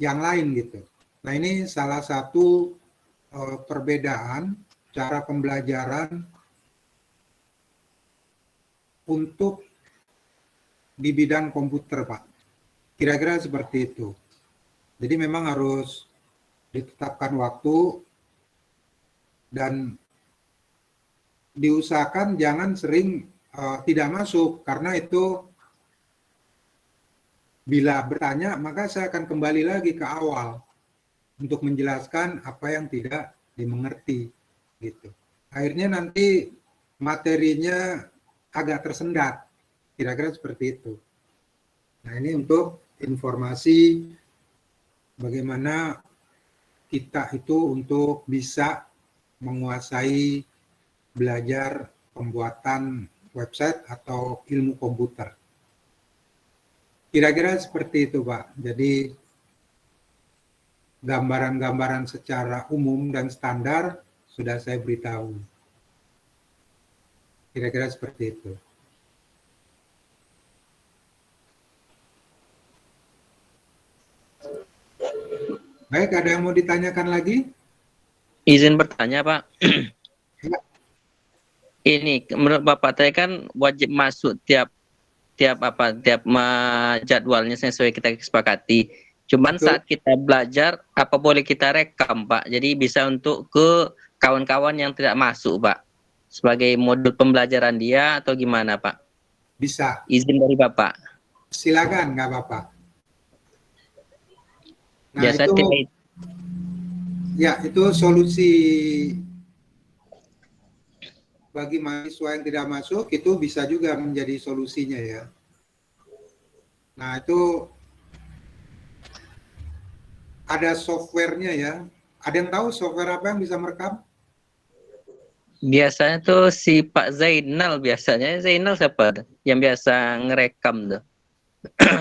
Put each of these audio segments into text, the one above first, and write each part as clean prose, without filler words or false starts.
yang lain gitu. Nah ini salah satu perbedaan cara pembelajaran untuk di bidang komputer, Pak. Kira-kira seperti itu. Jadi memang harus ditetapkan waktu dan diusahakan jangan sering tidak masuk, karena itu bila bertanya maka saya akan kembali lagi ke awal untuk menjelaskan apa yang tidak dimengerti gitu. Akhirnya nanti materinya agak tersendat, kira-kira seperti itu. Nah ini untuk informasi bagaimana kita itu untuk bisa menguasai belajar pembuatan website atau ilmu komputer. Kira-kira seperti itu, Pak. Jadi gambaran-gambaran secara umum dan standar sudah saya beritahu. Kira-kira seperti itu. Baik, ada yang mau ditanyakan lagi? Izin bertanya, Pak. Ya. Ini menurut Bapak saya kan wajib masuk tiap jadwalnya sesuai kita sepakati. Cuman Betul. saat kita belajar apa boleh kita rekam, Pak? Jadi bisa untuk ke kawan-kawan yang tidak masuk, Pak. Sebagai modul pembelajaran dia atau gimana, Pak? Bisa. Izin dari Bapak. Silakan, nggak apa-apa. Nah, Biasa itu tidak. ya itu solusi bagi mahasiswa yang tidak masuk, itu bisa juga menjadi solusinya ya. Nah, itu ada softwarenya ya. Ada yang tahu software apa yang bisa merekam? Biasanya tuh si Pak Zainal biasanya. Zainal siapa? Yang biasa ngerekam tuh.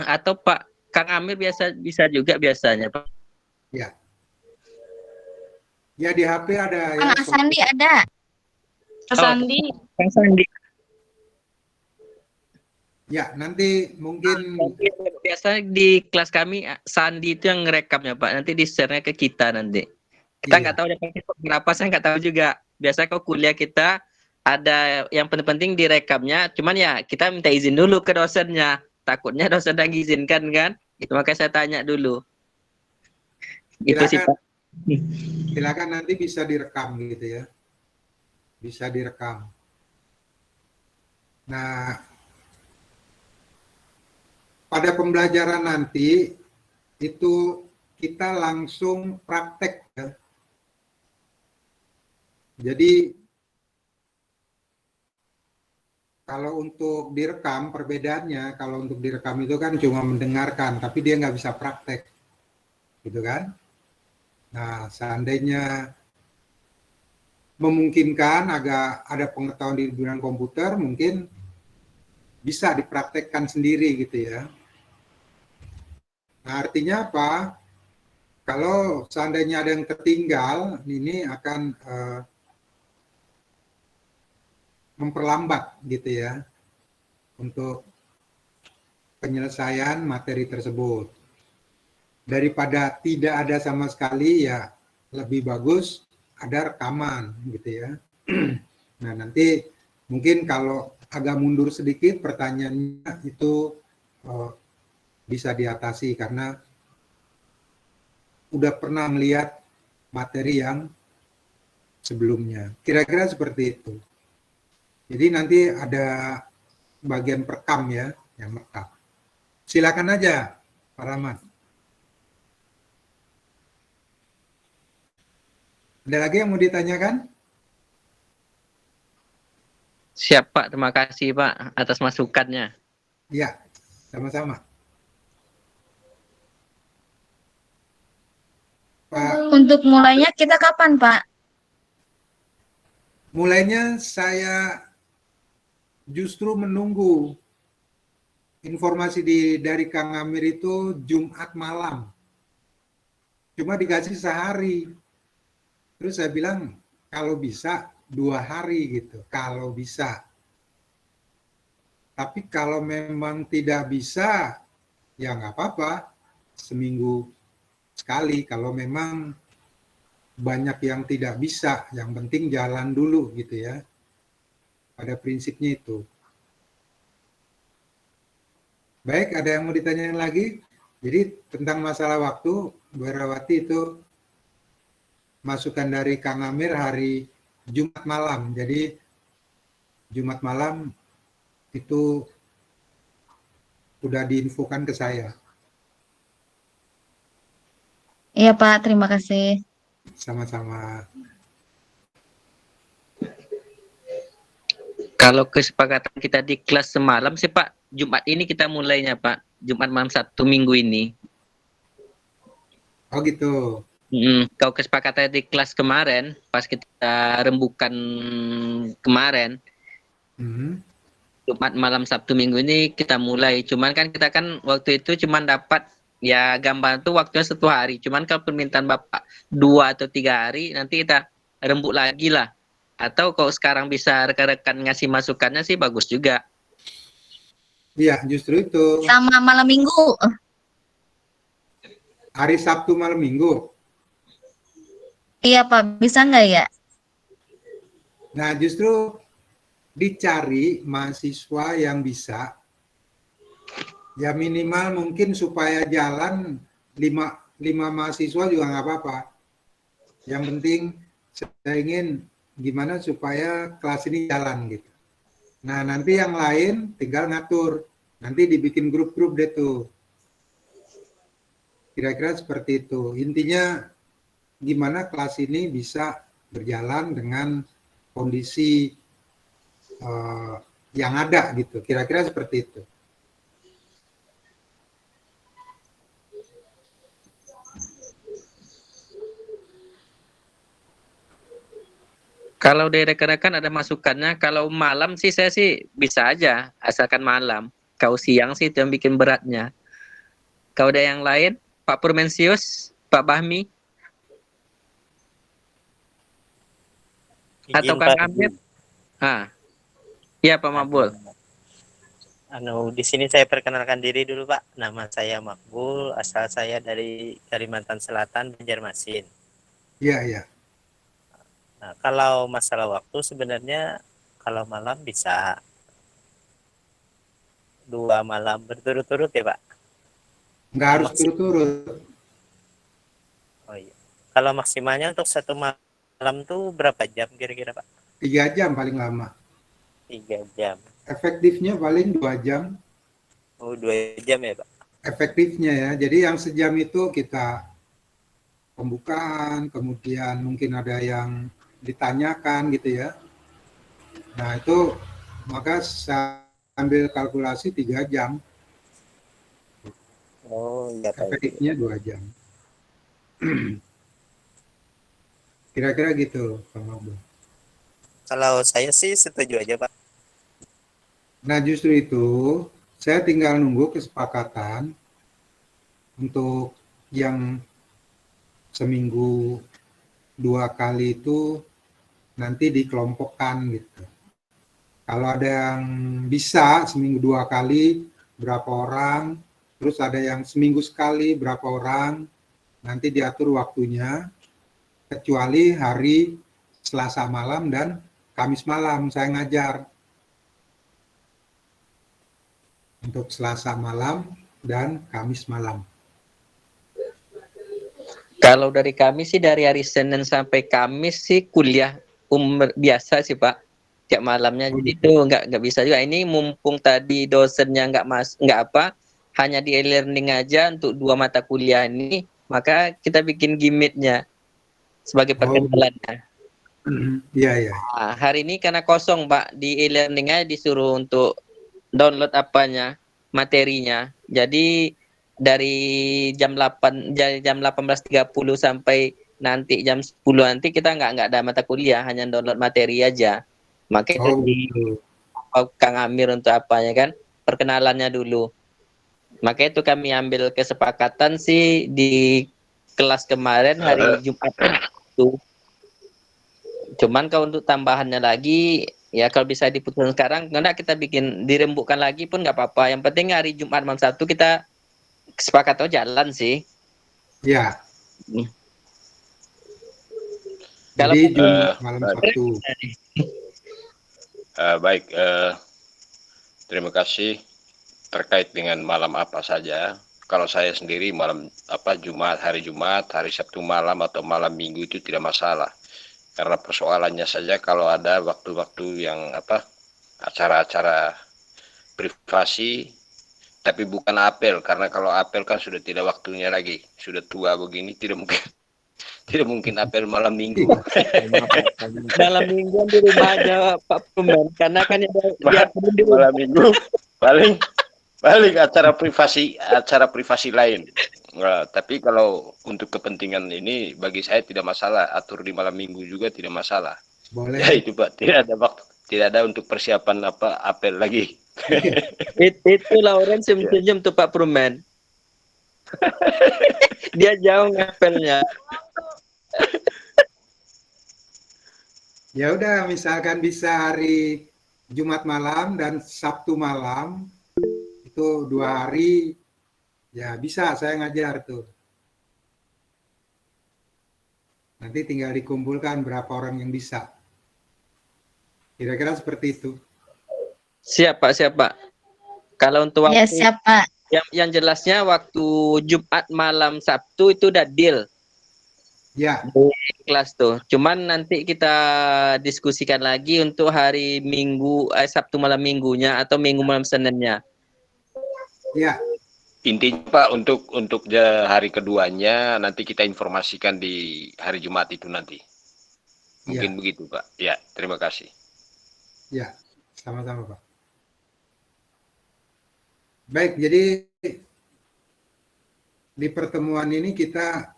Atau Pak Kang Amir bisa juga biasanya, Pak. Ya. Ya di HP ada ya. Kang Asandi ada. Sandi. Kang Sandi. Ya, nanti mungkin Biasa di kelas kami Sandi itu yang ngerekamnya, Pak. Nanti di-share-nya ke kita nanti. Kita nggak tahu dia pakai berapa, saya nggak tahu juga. Biasa kalau kuliah kita ada yang penting-penting direkamnya, cuman ya kita minta izin dulu ke dosennya. Takutnya dosen yang izinkan kan? Itu makanya saya tanya dulu. Itu sih, Pak. silakan nanti bisa direkam gitu ya. Bisa direkam. Nah, pada pembelajaran nanti itu kita langsung praktek ya. Jadi kalau untuk direkam perbedaannya, kalau untuk direkam itu kan cuma mendengarkan, tapi dia nggak bisa praktek, gitu kan? Nah, seandainya memungkinkan agak ada pengetahuan di bidang komputer, mungkin bisa dipraktekkan sendiri gitu ya. Nah, artinya apa? Kalau seandainya ada yang tertinggal, ini akan memperlambat gitu ya untuk penyelesaian materi tersebut. Daripada tidak ada sama sekali ya lebih bagus ada rekaman gitu ya. Nah nanti mungkin kalau agak mundur sedikit pertanyaannya itu bisa diatasi karena udah pernah melihat materi yang sebelumnya. Kira-kira seperti itu. Jadi nanti ada bagian perekam ya, yang merekam. Silakan aja, Pak Rahmat. Ada lagi yang mau ditanyakan? Siap, Pak. Terima kasih, Pak, atas masukannya. Iya, sama-sama. Pak, Untuk mulainya kita kapan, Pak? mulainya saya justru menunggu informasi dari Kang Amir itu Jumat malam. Cuma dikasih sehari. Terus saya bilang kalau bisa 2 hari gitu, kalau bisa. Tapi kalau memang tidak bisa, ya nggak apa-apa, seminggu sekali kalau memang banyak yang tidak bisa, yang penting jalan dulu gitu ya. Pada prinsipnya itu. Baik, ada yang mau ditanyain lagi? Jadi tentang masalah waktu, Bu Herawati itu masukan dari Kang Amir hari Jumat malam. Jadi Jumat malam itu udah diinfokan ke saya. Iya Pak, terima kasih. Sama-sama. Kalau kesepakatan kita di kelas semalam sih Pak, Jumat ini kita mulainya Pak. Jumat malam Sabtu minggu ini. Oh gitu. Kalau kesepakatan di kelas kemarin, pas kita rembukan kemarin, Jumat malam Sabtu minggu ini kita mulai. Cuman kan kita kan waktu itu cuman dapat ya gambar tuh waktunya 1 hari. Cuman kalau permintaan Bapak 2 atau 3 hari, nanti kita rembuk lagi lah. Atau kalau sekarang bisa rekan-rekan ngasih masukannya sih bagus juga. Iya, justru itu. Sama malam minggu. Hari Sabtu malam minggu. Iya Pak, bisa nggak ya? Nah, justru dicari mahasiswa yang bisa, ya minimal mungkin supaya jalan 5 mahasiswa juga nggak apa-apa. Yang penting saya ingin gimana supaya kelas ini jalan gitu. Nah, nanti yang lain tinggal ngatur. Nanti dibikin grup-grup deh tuh. Kira-kira seperti itu. Intinya gimana kelas ini bisa berjalan dengan kondisi yang ada gitu. Kira-kira seperti itu. Kalau dari rekan-rekan ada masukannya, kalau malam sih saya sih bisa aja, asalkan malam. Kalau siang sih itu yang bikin beratnya. Kalau ada yang lain, Pak Purmensius, Pak Bahmi, atau Kang Amir? Iya Pak Mabul. Di sini saya perkenalkan diri dulu Pak. Nama saya Makbul, asal saya dari Kalimantan Selatan, Banjarmasin. Iya, iya. Nah, kalau masalah waktu sebenarnya kalau malam bisa 2 malam berturut-turut ya Pak? Nggak harus turut-turut. Oh iya. Kalau maksimalnya untuk 1 malam tuh berapa jam kira-kira Pak? 3 jam paling lama. 3 jam. Efektifnya paling 2 jam. Oh, 2 jam ya Pak? Efektifnya ya. Jadi yang sejam itu kita pembukaan, kemudian mungkin ada yang ditanyakan gitu ya. Nah itu maka saya ambil kalkulasi 3 jam. Oh iya Pak. Efektifnya 2 jam. Kira-kira gitu Pak Mabul. Kalau saya sih setuju aja Pak. Nah justru itu saya tinggal nunggu kesepakatan untuk yang seminggu 2 kali itu nanti dikelompokkan gitu. Kalau ada yang bisa seminggu 2 kali berapa orang, terus ada yang seminggu sekali berapa orang, nanti diatur waktunya, kecuali hari Selasa malam dan Kamis malam saya ngajar. Untuk Selasa malam dan Kamis malam. Kalau dari kami sih dari hari Senin sampai Kamis sih kuliah biasa sih Pak, tiap malamnya. Jadi itu nggak bisa juga. Ini mumpung tadi dosennya nggak hanya di e-learning aja untuk 2 mata kuliah ini, maka kita bikin gimmicknya sebagai perkenalannya. Iya, iya. Nah, hari ini karena kosong Pak, di e-learningnya disuruh untuk download materinya. Jadi dari jam 18.30 sampai nanti jam 10 nanti kita nggak ada mata kuliah, hanya download materi aja. Maka itu di Kang Amir untuk apanya kan, perkenalannya dulu. Maka itu kami ambil kesepakatan sih di kelas kemarin hari Jumat itu. Cuman kalau untuk tambahannya lagi, ya kalau bisa diputuskan sekarang, enggak kita bikin dirembukkan lagi pun nggak apa-apa. Yang penting hari Jumat malam Sabtu kita sepakat jalan sih. Ya, Kalau Jadi Jumat Eh, malam baik. Sabtu. Baik, terima kasih. Terkait dengan malam apa saja, kalau saya sendiri malam Jumat, hari Sabtu malam atau malam Minggu itu tidak masalah. Karena persoalannya saja kalau ada waktu-waktu yang acara-acara privasi, tapi bukan apel, karena kalau apel kan sudah tidak waktunya lagi, sudah tua begini, tidak mungkin tidak mungkin apel malam Minggu. malam mingguan di rumah aja Pak Prumen, karena kan dia di rumah. Malam Minggu paling acara privasi lain. Nah, tapi kalau untuk kepentingan ini bagi saya tidak masalah, atur di malam Minggu juga tidak masalah. Boleh. Ya itu Pak, tidak ada waktu, tidak ada untuk persiapan apel lagi. Itu Lauren senyum tuh Pak Prumen. Dia jauh ngapelnya. Ya udah, misalkan bisa hari Jumat malam dan Sabtu malam, itu 2 hari, ya bisa saya ngajar tuh. Nanti tinggal dikumpulkan berapa orang yang bisa. Kira-kira seperti itu. Siapa? Kalau untuk Ya, waktu siapa? yang jelasnya waktu Jumat malam Sabtu itu udah deal Ya, di kelas tuh. Cuman nanti kita diskusikan lagi untuk hari Minggu, Sabtu malam Minggunya atau Minggu malam Seninnya. ya, Intinya Pak, untuk hari keduanya nanti kita informasikan di hari Jumat itu nanti. Mungkin begitu Pak. Ya, terima kasih. ya, sama-sama Pak. Baik, jadi di pertemuan ini kita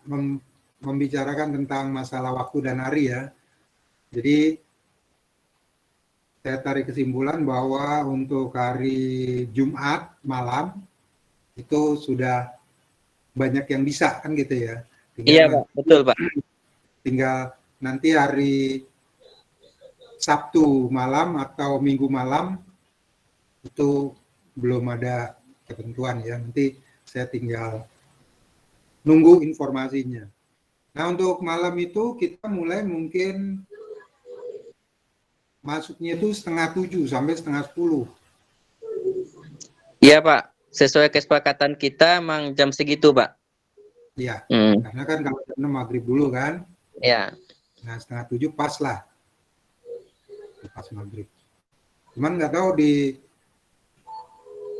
membicarakan tentang masalah waktu dan hari ya. Jadi saya tarik kesimpulan bahwa untuk hari Jumat malam itu sudah banyak yang bisa kan gitu ya. Iya Pak, betul Pak. Tinggal nanti hari Sabtu malam atau Minggu malam itu belum ada ketentuan ya. Nanti saya tinggal nunggu informasinya. Nah untuk malam itu kita mulai mungkin masuknya itu 6:30 sampai 9:30. Iya Pak, sesuai kesepakatan kita emang jam segitu Pak. Iya, karena kan kalau jam 6 maghrib dulu kan. Iya. Nah 6:30 pas lah. Pas maghrib. Cuman nggak tahu di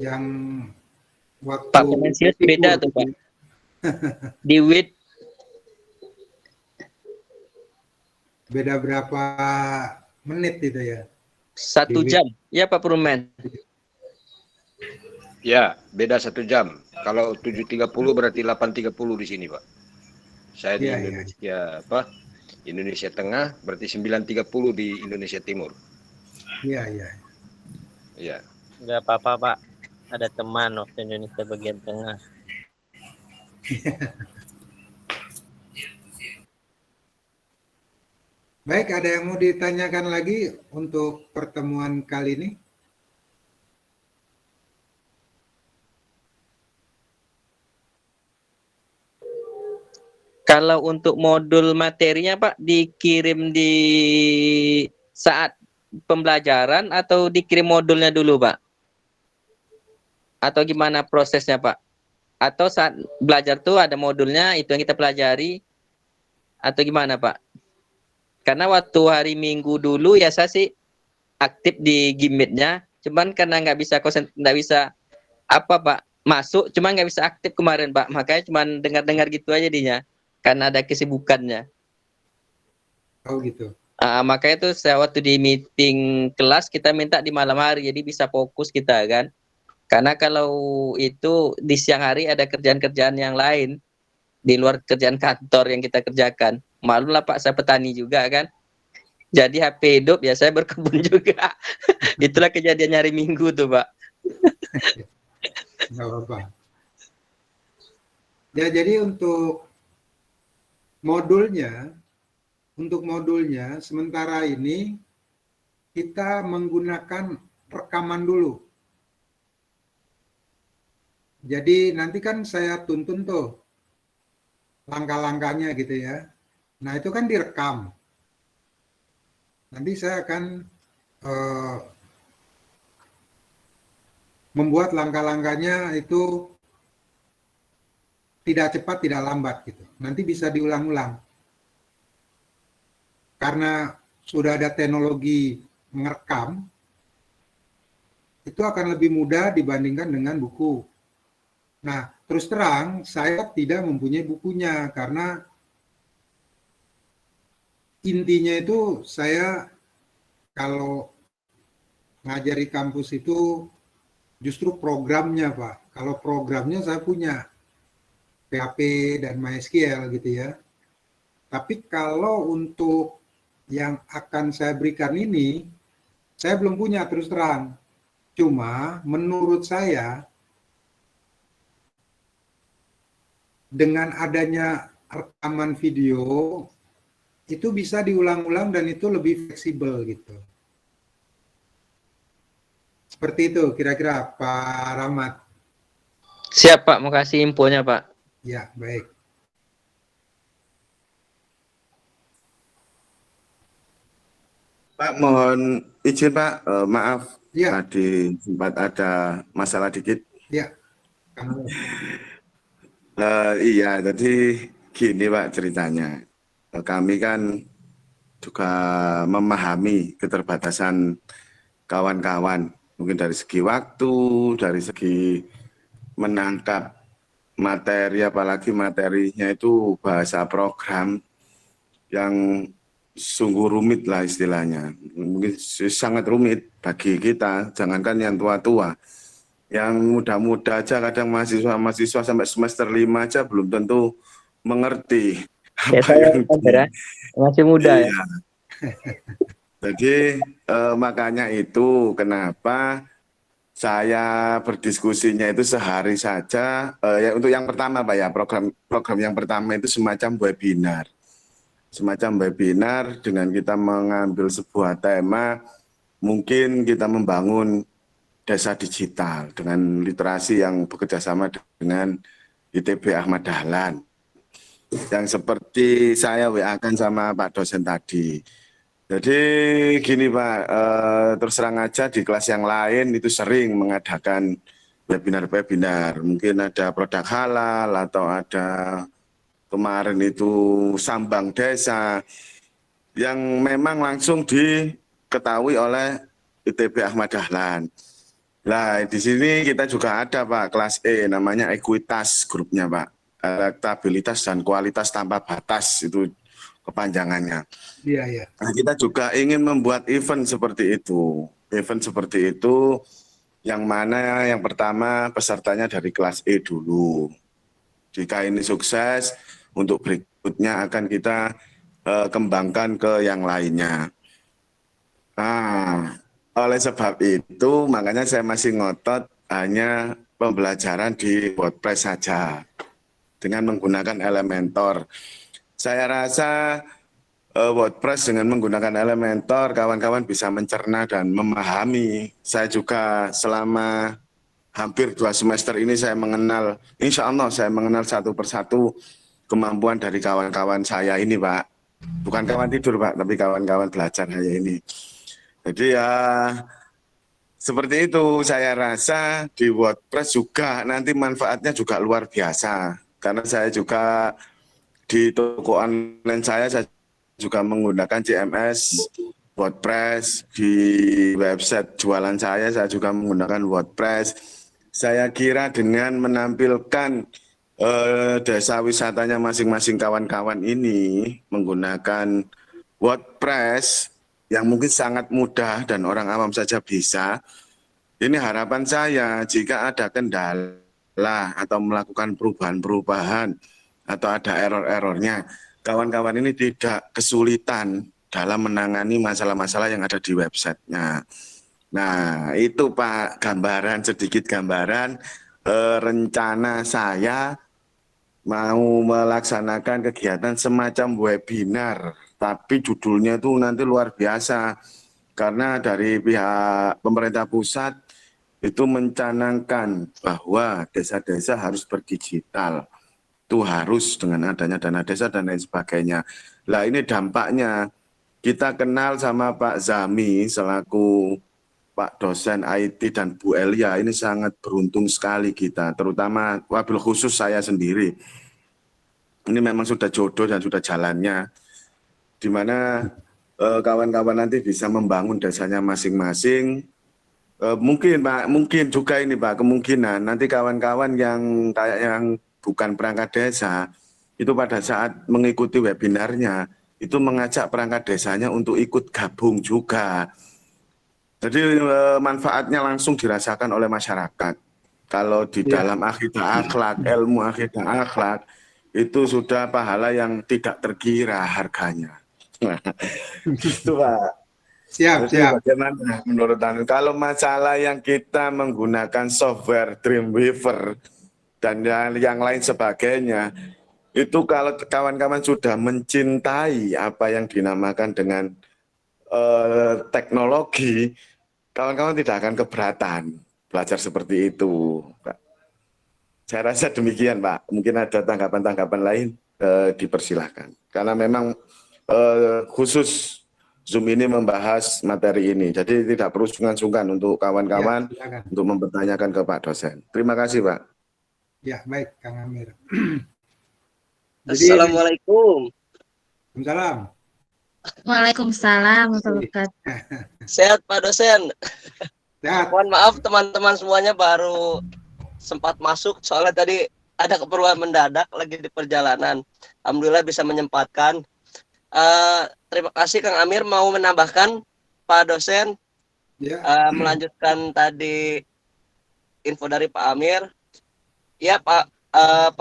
yang waktu Pak Kemensius beda tuh Pak. Di WIT beda berapa menit itu ya? 1 jam. Ya Pak Prumen. Ya, beda 1 jam. Kalau 7.30 berarti 8.30 di sini Pak. Saya di Indonesia Indonesia Tengah, berarti 9.30 di Indonesia Timur. Iya. Iya. Enggak apa-apa Pak, ada teman waktu Indonesia bagian tengah. Baik, ada yang mau ditanyakan lagi untuk pertemuan kali ini? Kalau untuk modul materinya Pak dikirim di saat pembelajaran atau dikirim modulnya dulu Pak? Atau gimana prosesnya Pak? Atau saat belajar tuh ada modulnya itu yang kita pelajari atau gimana Pak? Karena waktu hari Minggu dulu ya saya sih aktif di Gimmitnya, cuman karena nggak bisa masuk, cuman nggak bisa aktif kemarin Pak, makanya cuman dengar-dengar gitu aja jadinya, karena ada kesibukannya. Oh gitu. Makanya tuh saya waktu di meeting kelas kita minta di malam hari, jadi bisa fokus kita kan. Karena kalau itu di siang hari ada kerjaan-kerjaan yang lain di luar kerjaan kantor yang kita kerjakan. Maklum lah Pak, saya petani juga kan. Jadi HP hidup ya saya berkebun juga. Itulah kejadian hari Minggu tuh Pak. Nggak apa-apa. Ya jadi untuk modulnya sementara ini kita menggunakan rekaman dulu. Jadi nanti kan saya tuntun tuh langkah-langkahnya gitu ya. Nah itu kan direkam. Nanti saya akan membuat langkah-langkahnya itu tidak cepat, tidak lambat gitu. Nanti bisa diulang-ulang. Karena sudah ada teknologi merekam, itu akan lebih mudah dibandingkan dengan buku. Nah, terus terang saya tidak mempunyai bukunya karena intinya itu saya kalau ngajari kampus itu justru programnya, Pak. Kalau programnya saya punya PHP dan MySQL gitu ya. Tapi kalau untuk yang akan saya berikan ini, saya belum punya terus terang. Cuma menurut saya dengan adanya rekaman video itu bisa diulang-ulang dan itu lebih fleksibel gitu. Seperti itu kira-kira Pak Rahmat. Siap Pak, mau kasih infonya Pak. Ya, baik. Pak, mohon izin Pak, maaf Ya, tadi sempat ada masalah dikit. ya. Kamu. Iya, jadi gini Pak ceritanya. Kami kan juga memahami keterbatasan kawan-kawan, mungkin dari segi waktu, dari segi menangkap materi, apalagi materinya itu bahasa program yang sungguh rumit lah istilahnya. Mungkin sangat rumit bagi kita, jangankan yang tua-tua. Yang muda-muda aja kadang mahasiswa sampai semester 5 aja belum tentu mengerti apa yang masih muda ya. Iya. Jadi makanya itu kenapa saya berdiskusinya itu sehari saja. Ya, untuk yang pertama Pak ya, program yang pertama itu semacam webinar. Semacam webinar dengan kita mengambil sebuah tema, mungkin kita membangun desa digital dengan literasi yang bekerja sama dengan ITB Ahmad Dahlan. Yang seperti saya WA-kan sama Pak dosen tadi. Jadi gini Pak, terus terang aja di kelas yang lain itu sering mengadakan webinar-webinar. Mungkin ada produk halal atau ada kemarin itu sambang desa yang memang langsung diketahui oleh ITB Ahmad Dahlan. Nah, di sini kita juga ada Pak, kelas E, namanya ekuitas grupnya Pak. Elektabilitas dan kualitas tanpa batas, itu kepanjangannya. Iya, iya. Nah, kita juga ingin membuat event seperti itu. Event seperti itu, yang mana yang pertama pesertanya dari kelas E dulu. Jika ini sukses, untuk berikutnya akan kita kembangkan ke yang lainnya. Nah, oleh sebab itu, makanya saya masih ngotot hanya pembelajaran di WordPress saja dengan menggunakan Elementor. Saya rasa WordPress dengan menggunakan Elementor, kawan-kawan bisa mencerna dan memahami. Saya juga selama hampir 2 semester ini saya mengenal, insya Allah saya mengenal satu persatu kemampuan dari kawan-kawan saya ini Pak. Bukan kawan tidur Pak, tapi kawan-kawan belajar saya ini. Jadi ya seperti itu, saya rasa di WordPress juga nanti manfaatnya juga luar biasa. Karena saya juga di toko online saya juga menggunakan CMS, WordPress, di website jualan saya juga menggunakan WordPress. Saya kira dengan menampilkan desa wisatanya masing-masing kawan-kawan ini menggunakan WordPress, yang mungkin sangat mudah dan orang awam saja bisa. Ini harapan saya jika ada kendala atau melakukan perubahan-perubahan atau ada error-errornya, kawan-kawan ini tidak kesulitan dalam menangani masalah-masalah yang ada di websitenya. Nah, itu Pak, sedikit gambaran rencana saya mau melaksanakan kegiatan semacam webinar, tapi judulnya itu nanti luar biasa karena dari pihak pemerintah pusat itu mencanangkan bahwa desa-desa harus berdigital. itu harus dengan adanya dana desa dan lain sebagainya. Lah ini dampaknya, kita kenal sama Pak Zami selaku Pak dosen IT dan Bu Elia, ini sangat beruntung sekali kita, terutama wabil khusus saya sendiri. Ini memang sudah jodoh dan sudah jalannya, di mana kawan-kawan nanti bisa membangun desanya masing-masing. Mungkin Pak, mungkin juga ini Pak, kemungkinan nanti kawan-kawan yang kayak yang bukan perangkat desa, itu pada saat mengikuti webinarnya, itu mengajak perangkat desanya untuk ikut gabung juga. Jadi manfaatnya langsung dirasakan oleh masyarakat. Kalau di Ya. dalam akidah akhlak, ilmu akidah akhlak, itu sudah pahala yang tidak terkira harganya. Gitu Pak. Siap, Jadi siap. bagaimana menurut Anda? Kalau masalah yang kita menggunakan software Dreamweaver dan yang lain sebagainya, itu kalau kawan-kawan sudah mencintai apa yang dinamakan dengan teknologi, kawan-kawan tidak akan keberatan belajar seperti itu, Pak. Saya rasa demikian, Pak. Mungkin ada tanggapan-tanggapan lain, dipersilahkan. Karena memang khusus Zoom ini membahas materi ini, jadi tidak perlu sungkan-sungkan untuk kawan-kawan Ya, silakan. untuk mempertanyakan ke Pak dosen. Terima kasih, Pak. Ya, baik, Kang Amir. Assalamualaikum. Waalaikumsalam. Waalaikumsalam warahmatullahi wabarakatuh. Sehat Pak dosen. Sehat. Mohon maaf teman-teman semuanya baru sempat masuk soalnya tadi ada keperluan mendadak lagi di perjalanan. Alhamdulillah bisa menyempatkan. Terima kasih Kang Amir mau menambahkan Pak dosen Ya. melanjutkan tadi info dari Pak Amir. Ya Pak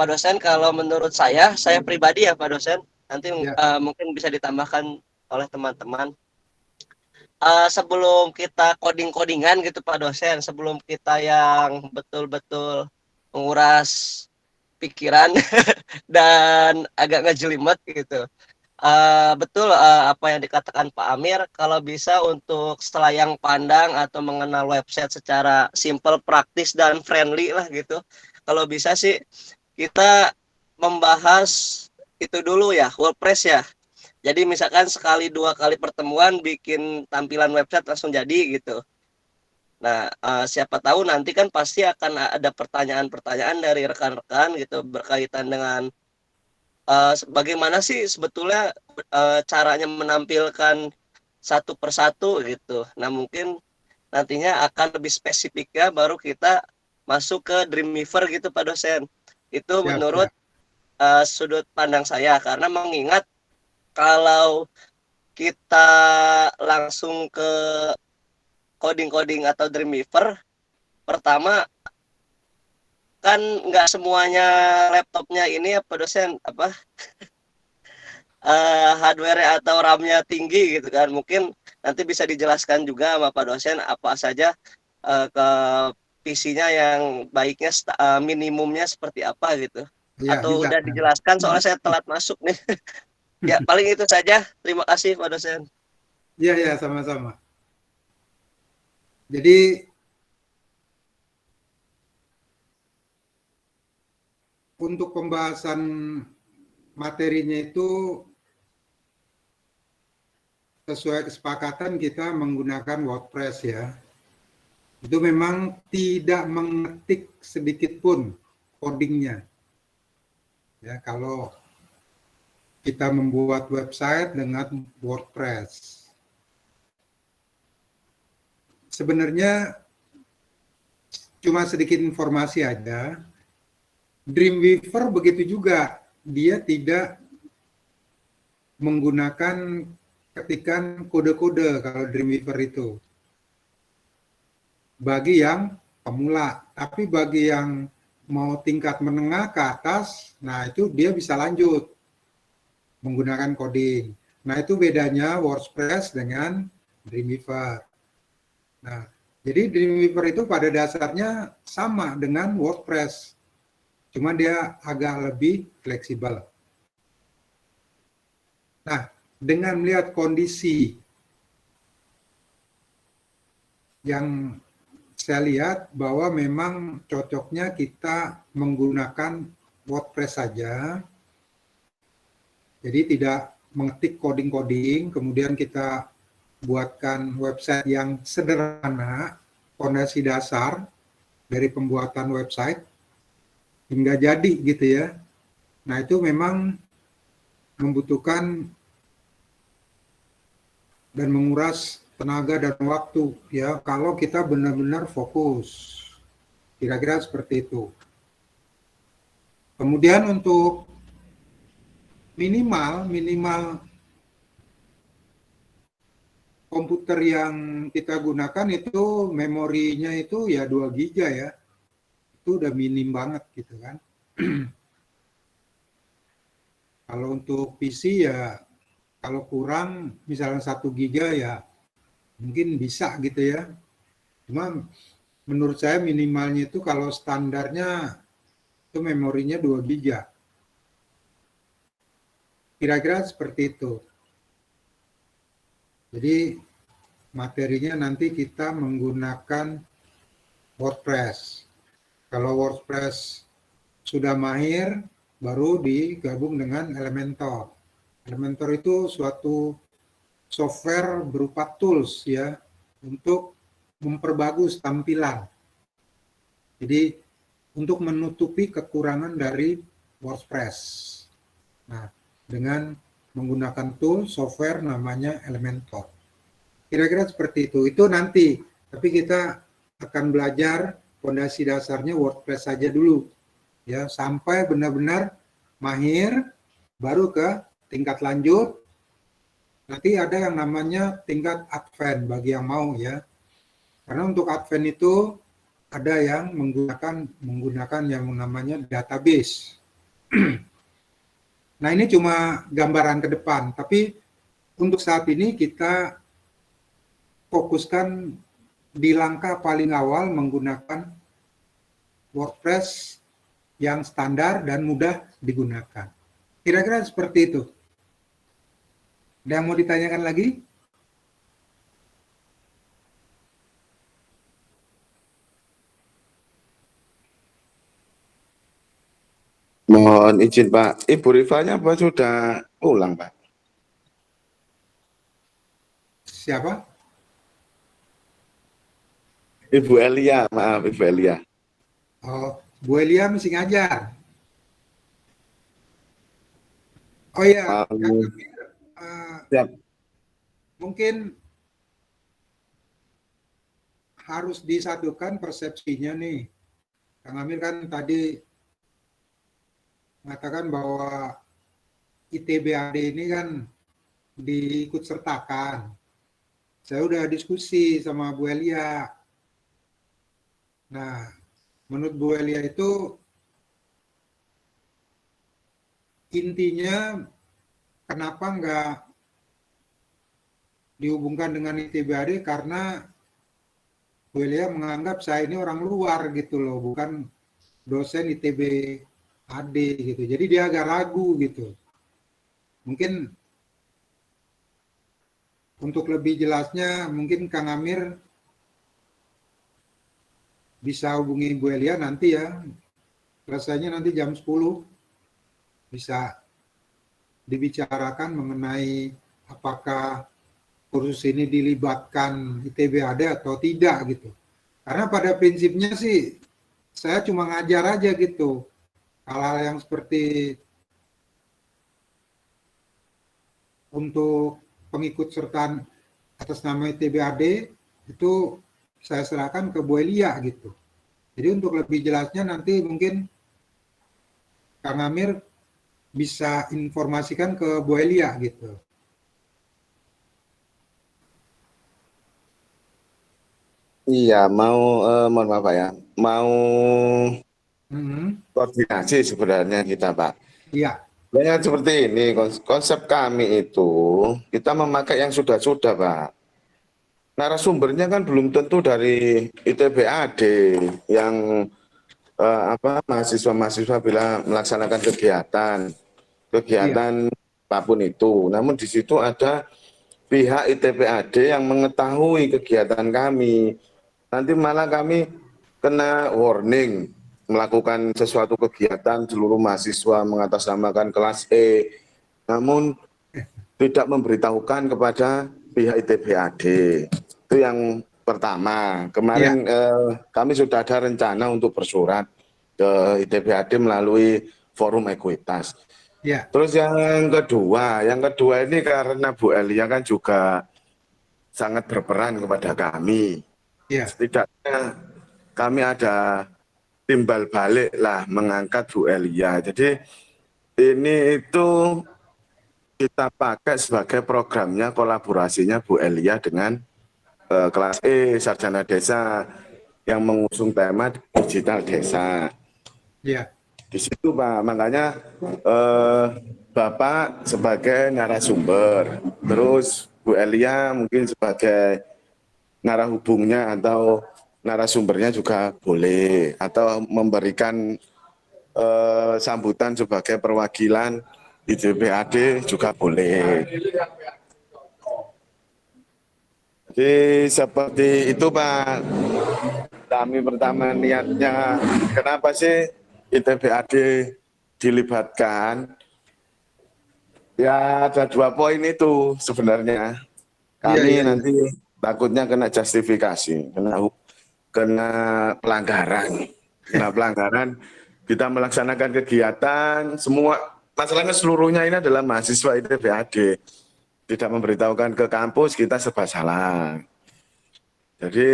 dosen, kalau menurut saya pribadi ya Pak dosen, nanti Ya. mungkin bisa ditambahkan oleh teman-teman. Sebelum kita coding-codingan gitu Pak dosen, sebelum kita yang betul-betul menguras pikiran dan agak ngejelimet gitu. Betul apa yang dikatakan Pak Amir, kalau bisa untuk selayang pandang atau mengenal website secara simple, praktis dan friendly lah gitu. Kalau bisa sih kita membahas itu dulu ya, WordPress ya. Jadi misalkan sekali 2 kali pertemuan bikin tampilan website langsung jadi gitu. Nah, siapa tahu nanti kan pasti akan ada pertanyaan-pertanyaan dari rekan-rekan gitu berkaitan dengan bagaimana sih sebetulnya caranya menampilkan satu persatu gitu. Nah, mungkin nantinya akan lebih spesifik ya baru kita masuk ke Dreamweaver gitu Pak dosen. Itu Siap, menurut siap. sudut pandang saya, karena mengingat kalau kita langsung ke coding-coding atau Dreamweaver, pertama kan nggak semuanya laptopnya ini ya Pak dosen apa hardware atau RAM-nya tinggi gitu kan. Mungkin nanti bisa dijelaskan juga sama Pak dosen apa saja ke PC-nya yang baiknya minimumnya seperti apa gitu. Ya, Atau bisa. udah dijelaskan soalnya saya telat masuk nih. Ya, paling itu saja. Terima kasih Pak dosen. Ya, ya, sama-sama. Jadi untuk pembahasan materinya itu sesuai kesepakatan kita menggunakan WordPress ya. Itu memang tidak mengetik sedikit pun codingnya. Ya, kalau kita membuat website dengan WordPress. Sebenarnya cuma sedikit informasi aja. Dreamweaver begitu juga, dia tidak menggunakan ketikan kode-kode kalau Dreamweaver itu. Bagi yang pemula, tapi bagi yang mau tingkat menengah ke atas, nah itu dia bisa lanjut menggunakan coding. Nah itu bedanya WordPress dengan Dreamweaver. Nah, jadi Dreamweaver itu pada dasarnya sama dengan WordPress, cuma dia agak lebih fleksibel. Nah, dengan melihat kondisi yang saya lihat bahwa memang cocoknya kita menggunakan WordPress saja. Jadi tidak mengetik coding-coding, kemudian kita buatkan website yang sederhana, fondasi dasar dari pembuatan website hingga jadi gitu ya. Nah itu memang membutuhkan dan menguras tenaga dan waktu ya kalau kita benar-benar fokus. Kira-kira seperti itu. Kemudian untuk minimal komputer yang kita gunakan itu memorinya itu ya 2 giga ya. Itu udah minim banget gitu kan. Kalau untuk PC ya kalau kurang misalnya 1 giga ya mungkin bisa gitu ya. Cuma menurut saya minimalnya itu kalau standarnya itu memorinya 2 giga. Kira-kira seperti itu. Jadi materinya nanti kita menggunakan WordPress. Kalau WordPress sudah mahir, baru digabung dengan Elementor. Elementor itu suatu software berupa tools ya untuk memperbagus tampilan. Jadi untuk menutupi kekurangan dari WordPress. Nah, dengan menggunakan tool software namanya Elementor. Kira-kira seperti itu. Itu nanti, tapi kita akan belajar fondasi dasarnya WordPress saja dulu. Ya, sampai benar-benar mahir, baru ke tingkat lanjut. Nanti ada yang namanya tingkat advance bagi yang mau ya. Karena untuk advance itu ada yang menggunakan yang namanya database. Nah ini cuma gambaran ke depan, tapi untuk saat ini kita fokuskan di langkah paling awal menggunakan WordPress yang standar dan mudah digunakan. Kira-kira seperti itu. Ada yang mau ditanyakan lagi? Mohon izin Pak, Ibu Rifanya apa sudah pulang Pak? Siapa? Ibu Elia, maaf Ibu Elia. Oh, Bu Elia mesti ngajar. Oh iya, Siap. mungkin harus disatukan persepsinya nih. Kang Amir kan tadi mengatakan bahwa ITB-AD ini kan diikut sertakan. Saya udah diskusi sama Bu Elia. Nah, menurut Bu Elia itu intinya kenapa nggak dihubungkan dengan ITB-AD karena Bu Elia menganggap saya ini orang luar gitu loh, bukan dosen ITB AD gitu. Jadi dia agak ragu gitu. Mungkin untuk lebih jelasnya mungkin Kang Amir bisa hubungi Bu Elia nanti ya. Selesainya nanti jam 10 bisa dibicarakan mengenai apakah kursus ini dilibatkan ITB AD atau tidak gitu. Karena pada prinsipnya sih saya cuma ngajar aja gitu. Hal-hal yang seperti untuk pengikut sertaan atas nama ITB-AD itu saya serahkan ke Bu Elia gitu. Jadi untuk lebih jelasnya nanti mungkin Kang Amir bisa informasikan ke Bu Elia gitu. Iya, mohon maaf Pak ya, mau koordinasi sebenarnya kita Pak. Iya. Sebenarnya seperti ini, konsep kami itu kita memakai yang sudah-sudah Pak. Narasumbernya kan belum tentu dari ITB-AD yang mahasiswa-mahasiswa bila melaksanakan kegiatan apapun itu. Namun di situ ada pihak ITB-AD yang mengetahui kegiatan kami. Nanti malah kami kena warning. melakukan sesuatu kegiatan seluruh mahasiswa mengatasnamakan kelas E, namun tidak memberitahukan kepada pihak ITBAD. Itu yang pertama. Kemarin kami sudah ada rencana untuk bersurat ke ITBAD melalui forum ekuitas. Ya. Terus yang kedua ini karena Bu Elia kan juga sangat berperan kepada kami. Ya. Setidaknya kami ada timbal balik lah mengangkat Bu Elia. Jadi ini itu kita pakai sebagai programnya kolaborasinya Bu Elia dengan kelas E Sarjana Desa yang mengusung tema digital desa. Ya. Di situ Pak, makanya Bapak sebagai narasumber, terus Bu Elia mungkin sebagai narahubungnya atau narasumbernya juga boleh, atau memberikan sambutan sebagai perwakilan ITBAD juga boleh. Jadi seperti itu Pak. Kami pertama niatnya, kenapa sih ITBAD dilibatkan? Ya ada 2 poin itu sebenarnya. Kami nanti takutnya kena justifikasi, kena pelanggaran. Kena pelanggaran, kita melaksanakan kegiatan, semua masalahnya seluruhnya ini adalah mahasiswa ITBAD. Tidak memberitahukan ke kampus, kita serba salah. Jadi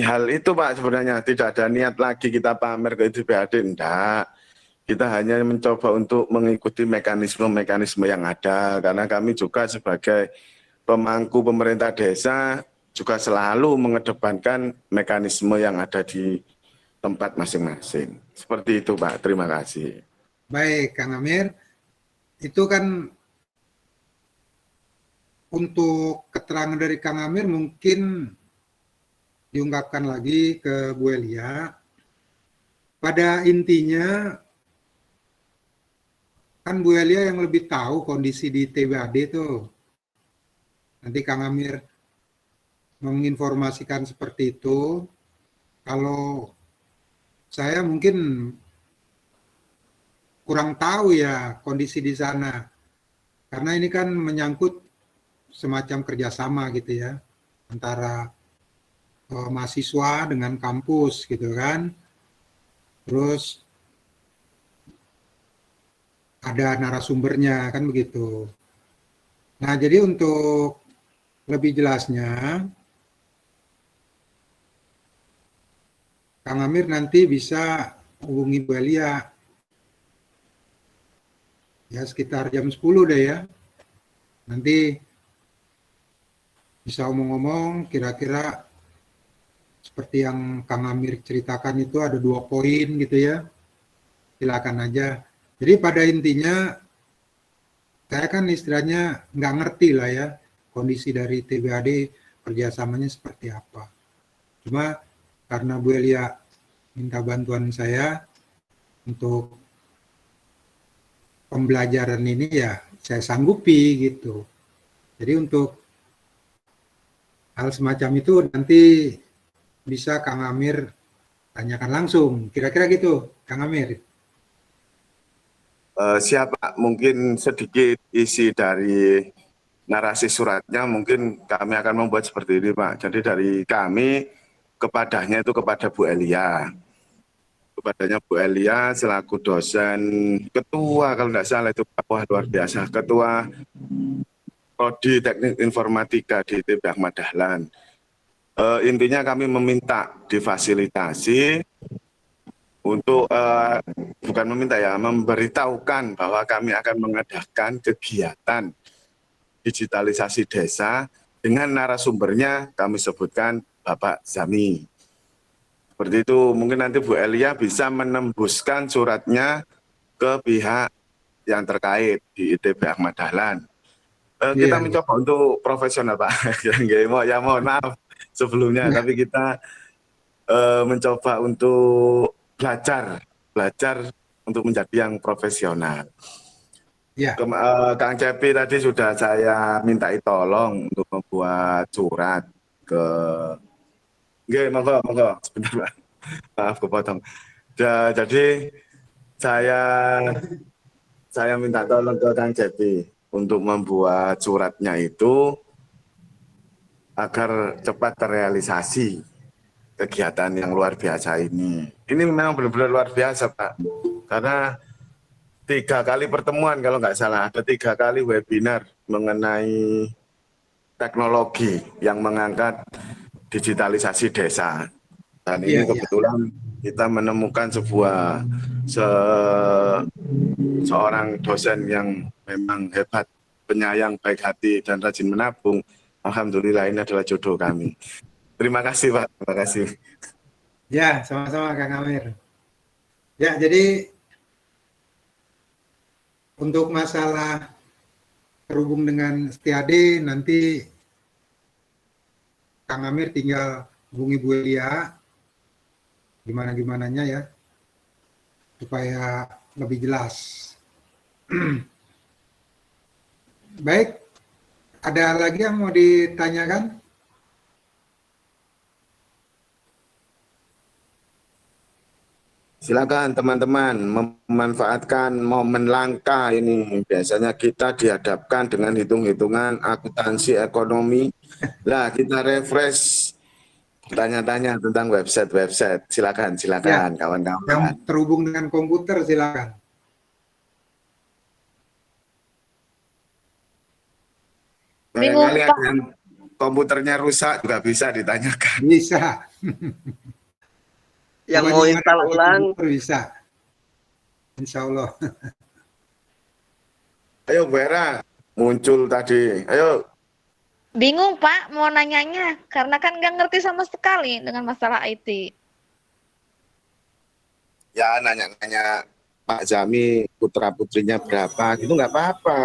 hal itu Pak sebenarnya tidak ada niat lagi kita pamer ke ITBAD, enggak. Kita hanya mencoba untuk mengikuti mekanisme-mekanisme yang ada, karena kami juga sebagai pemangku pemerintah desa juga selalu mengedepankan mekanisme yang ada di tempat masing-masing. Seperti itu Pak, terima kasih. Baik Kang Amir, itu kan untuk keterangan dari Kang Amir mungkin diungkapkan lagi ke Bu Elia. Pada intinya kan Bu Elia yang lebih tahu kondisi di TBAD itu. Nanti Kang Amir menginformasikan seperti itu. Kalau saya mungkin kurang tahu ya kondisi di sana. Karena ini kan menyangkut semacam kerjasama gitu ya, antara mahasiswa dengan kampus gitu kan. Terus ada narasumbernya kan begitu. Nah jadi untuk lebih jelasnya, Kang Amir nanti bisa hubungi Bu Elia ya sekitar jam 10 deh ya. Nanti bisa omong-omong kira-kira seperti yang Kang Amir ceritakan itu ada 2 poin gitu ya. Silakan aja. Jadi pada intinya saya kan istilahnya nggak ngerti lah ya kondisi dari TBAD kerjasamanya seperti apa. Cuma karena Bu Elia minta bantuan saya untuk pembelajaran ini ya saya sanggupi gitu. Jadi untuk hal semacam itu nanti bisa Kang Amir tanyakan langsung. Kira-kira gitu, Kang Amir. Siapa mungkin sedikit isi dari narasi suratnya, mungkin kami akan membuat seperti ini Pak. Jadi dari kami kepadanya itu kepada Bu Elia. Kepadanya Bu Elia selaku dosen ketua kalau tidak salah itu Wah, luar biasa, ketua Prodi Teknik Informatika di ITB Ahmad Dahlan. Intinya kami meminta difasilitasi untuk bukan meminta ya, memberitahukan bahwa kami akan mengadakan kegiatan digitalisasi desa dengan narasumbernya kami sebutkan Bapak Zami. Seperti itu, mungkin nanti Bu Elia bisa menembuskan suratnya ke pihak yang terkait di ITB Ahmad Dahlan. Kita mencoba untuk profesional Pak, ya mohon maaf sebelumnya, tapi kita mencoba untuk belajar untuk menjadi yang profesional. Ya. Kang Cepi tadi sudah saya mintai tolong untuk membuat surat ke, monggo sebentar Pak, maaf kepotong. Jadi saya minta tolong ke Kang Cepi untuk membuat suratnya itu agar cepat terrealisasi kegiatan yang luar biasa ini. Ini memang benar-benar luar biasa, Pak. Karena 3 kali pertemuan kalau nggak salah, ada 3 kali webinar mengenai teknologi yang mengangkat digitalisasi desa. Dan ini Iya, iya. kebetulan kita menemukan seorang dosen yang memang hebat, penyayang, baik hati, dan rajin menabung. Alhamdulillah ini adalah jodoh kami. Terima kasih, Pak. Terima kasih. Ya, sama-sama Kang Amir. Ya, jadi untuk masalah terhubung dengan Setiade, nanti Kang Amir tinggal hubungi Bu Elia, gimana-gimananya ya, supaya lebih jelas. Baik, ada lagi yang mau ditanyakan? Silakan teman-teman memanfaatkan momen langka ini. Biasanya kita dihadapkan dengan hitung-hitungan akuntansi ekonomi. Lah kita refresh tanya-tanya tentang website. Silakan Ya, kawan-kawan. yang terhubung dengan komputer silakan. Barangkali ada yang komputernya rusak juga bisa ditanyakan. Bisa. Yang Coba mau dimana install pakai ulang, komputer bisa. Insya Allah. Ayo Vera, muncul tadi. Ayo. Bingung Pak mau nanyanya karena kan nggak ngerti sama sekali dengan masalah IT. Ya nanya-nanya Pak Jami putra-putrinya berapa gitu nggak apa-apa.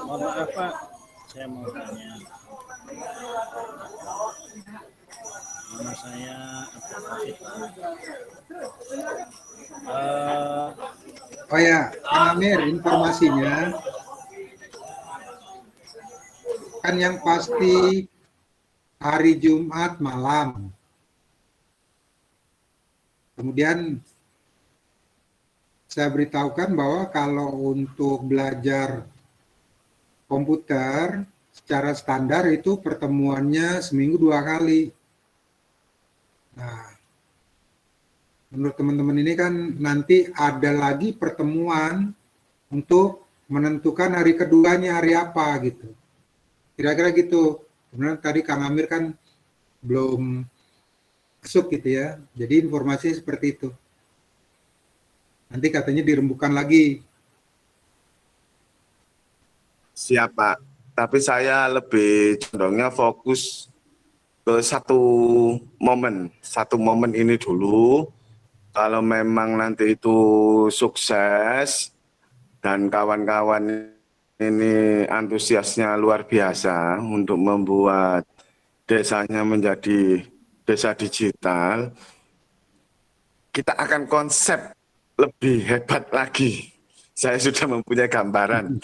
Mohon maaf Pak, saya mau tanya. Nama saya Abdul Hafid. Oh ya, Kang Amir, informasinya kan yang pasti hari Jumat malam. Kemudian saya beritahukan bahwa kalau untuk belajar komputer secara standar itu pertemuannya seminggu 2 kali. Nah, menurut teman-teman ini kan nanti ada lagi pertemuan untuk menentukan hari keduanya hari apa gitu. Kira-kira gitu. Kemudian tadi Kang Amir kan belum masuk gitu ya. Jadi informasi seperti itu. Nanti katanya dirembukan lagi. Siap Pak, tapi saya lebih condongnya fokus ke satu momen ini dulu. Kalau memang nanti itu sukses dan kawan-kawan ini antusiasnya luar biasa untuk membuat desanya menjadi desa digital, kita akan konsep lebih hebat lagi. Saya sudah mempunyai gambaran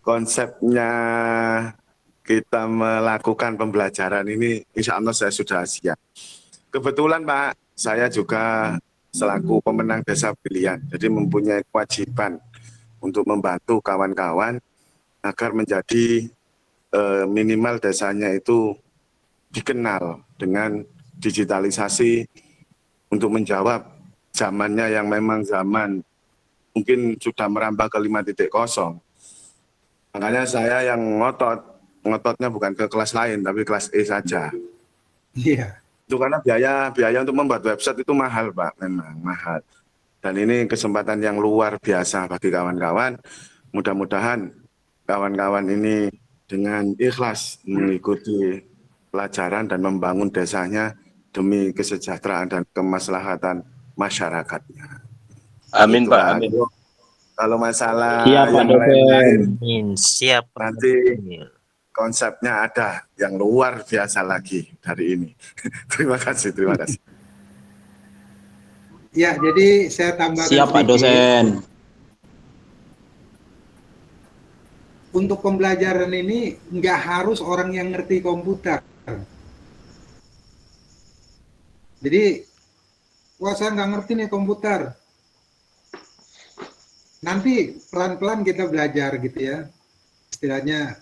konsepnya. Kita melakukan pembelajaran ini, insya Allah saya sudah siap. Kebetulan Pak, saya juga selaku pemenang desa pilihan, jadi mempunyai kewajiban untuk membantu kawan-kawan agar menjadi minimal desanya itu dikenal dengan digitalisasi untuk menjawab zamannya yang memang zaman mungkin sudah merambah ke 5.0. Makanya saya yang ngototnya bukan ke kelas lain, tapi kelas E saja. Iya. Itu karena biaya untuk membuat website itu mahal, Pak, memang mahal. Dan ini kesempatan yang luar biasa bagi kawan-kawan. Mudah-mudahan kawan-kawan ini dengan ikhlas mengikuti pelajaran dan membangun desanya demi kesejahteraan dan kemaslahatan masyarakatnya. Amin Itulah. Pak, amin. Kalau masalah Siap, Pak yang dosen. lain-lain, Siap. nanti konsepnya ada yang luar biasa lagi dari ini. Terima kasih. Ya, jadi saya tambahkan Siap Pak sedikit. dosen. Untuk pembelajaran ini nggak harus orang yang ngerti komputer. Jadi, wah saya nggak ngerti nih komputer. Nanti pelan-pelan kita belajar gitu ya. Istilahnya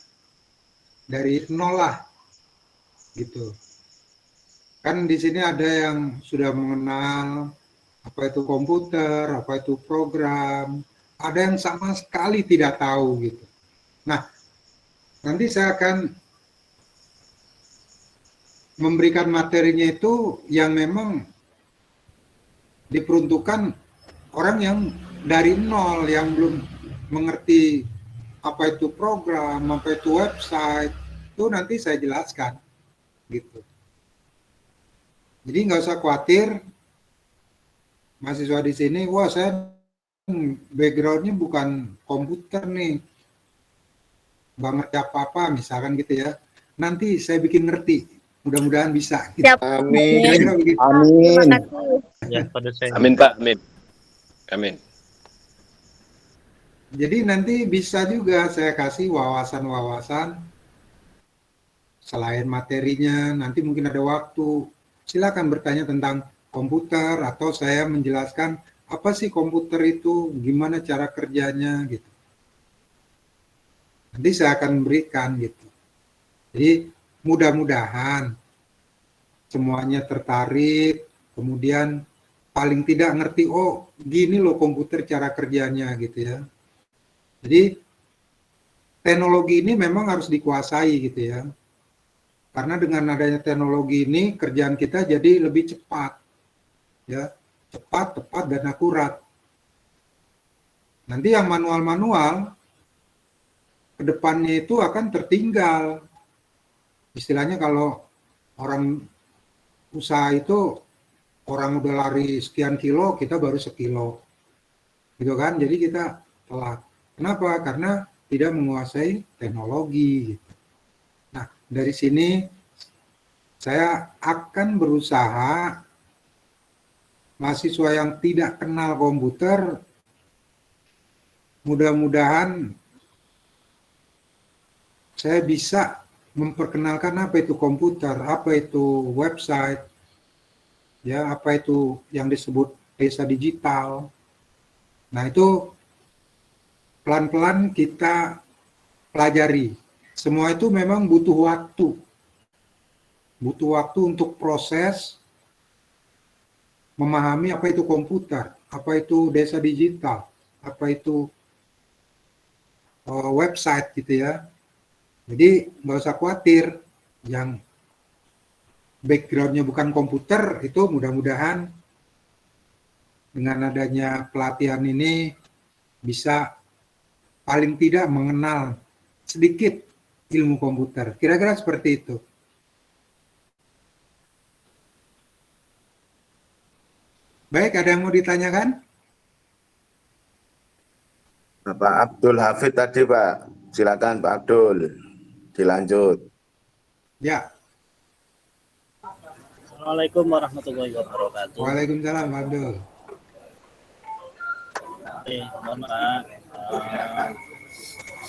dari nol lah gitu. Kan di sini ada yang sudah mengenal apa itu komputer, apa itu program, ada yang sama sekali tidak tahu gitu. Nah, nanti saya akan memberikan materinya itu yang memang diperuntukkan orang yang dari nol, yang belum mengerti apa itu program, apa itu website, itu nanti saya jelaskan gitu. Jadi nggak usah khawatir, mahasiswa di sini, wah saya backgroundnya bukan komputer nih, nggak ngerti apa-apa misalkan gitu ya. Nanti saya bikin ngerti, mudah-mudahan bisa. Gitu. Siap. Amin. Kira-kira begitu. Terima Amin. kasih. Ya, Pak dosen. Amin Pak, amin. Amin. Jadi nanti bisa juga saya kasih wawasan-wawasan selain materinya, nanti mungkin ada waktu. Silakan bertanya tentang komputer atau saya menjelaskan apa sih komputer itu, gimana cara kerjanya gitu. Nanti saya akan berikan gitu. Jadi mudah-mudahan semuanya tertarik, kemudian paling tidak ngerti, oh gini loh komputer cara kerjanya gitu ya. Jadi teknologi ini memang harus dikuasai gitu ya. Karena dengan adanya teknologi ini kerjaan kita jadi lebih cepat. Ya, cepat, tepat dan akurat. Nanti yang manual-manual ke depannya itu akan tertinggal. Istilahnya kalau orang usaha itu orang udah lari sekian kilo, kita baru sekilo. Gitu kan? Jadi kita telat. Kenapa? Karena tidak menguasai teknologi. Gitu. Nah, dari sini saya akan berusaha mahasiswa yang tidak kenal komputer, mudah-mudahan saya bisa memperkenalkan apa itu komputer, apa itu website, ya, apa itu yang disebut desa digital. Nah, itu pelan-pelan kita pelajari. Semua itu memang butuh waktu. Butuh waktu untuk proses memahami apa itu komputer, apa itu desa digital, apa itu website gitu ya. Jadi nggak usah khawatir, yang backgroundnya bukan komputer itu mudah-mudahan dengan adanya pelatihan ini bisa paling tidak mengenal sedikit ilmu komputer. Kira-kira seperti itu. Baik, ada yang mau ditanyakan? Pak Abdul Hafid tadi Pak, silakan Pak Abdul, dilanjut. Ya. Assalamualaikum warahmatullahi wabarakatuh. Waalaikumsalam, Pak Abdul. Mohon maaf,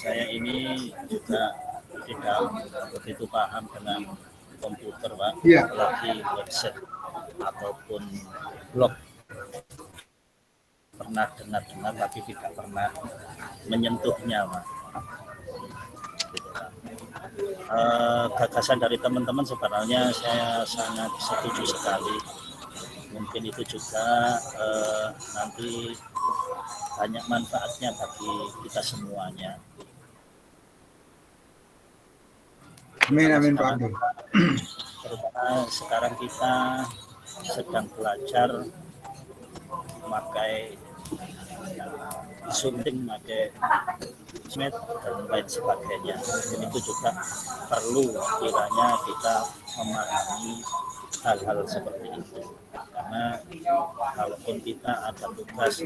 saya ini juga tidak begitu paham dengan komputer, Pak. Iya. Apalagi website ataupun blog. Pernah dengar-dengar tapi tidak pernah menyentuhnya, Pak. Gagasan dari teman-teman sebenarnya saya sangat setuju sekali. Mungkin itu juga nanti banyak manfaatnya bagi kita semuanya. Amin, amin Pak Abdul. Terutama sekarang kita sedang belajar memakai Zoom, memakai Smith dan lain sebagainya. Dan itu juga perlu kiranya kita memahami hal-hal seperti itu. Karena kalaupun kita ada tugas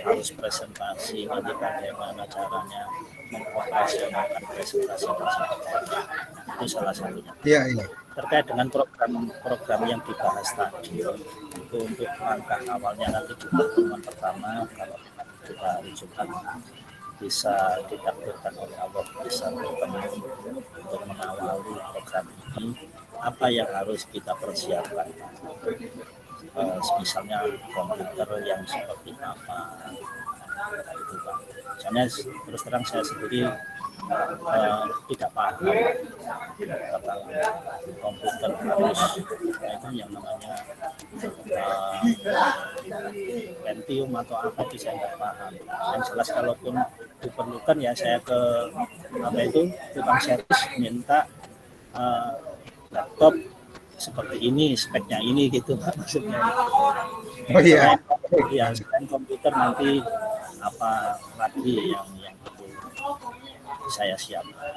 harus presentasi, nanti bagaimana caranya mengoperasionalkan presentasi tersebut. Itu salah satunya. Iya, iya. Terkait dengan program yang dibahas tadi, itu untuk langkah awalnya nanti di pertemuan pertama, kalau kita hari Jumat bisa ditakdirkan oleh Allah bisa bertemu untuk mengawali program ini, apa yang harus kita persiapkan. misalnya komputer yang seperti apa itu Pak. Soalnya terus terang saya sendiri tidak paham tentang komputer terus itu yang namanya Pentium atau apa itu saya nggak paham. Yang jelas kalaupun diperlukan ya saya ke tukang servis minta laptop seperti ini, speknya ini gitu Pak maksudnya. Oh iya. Selain komputer nanti apa lagi yang perlu saya siapkan.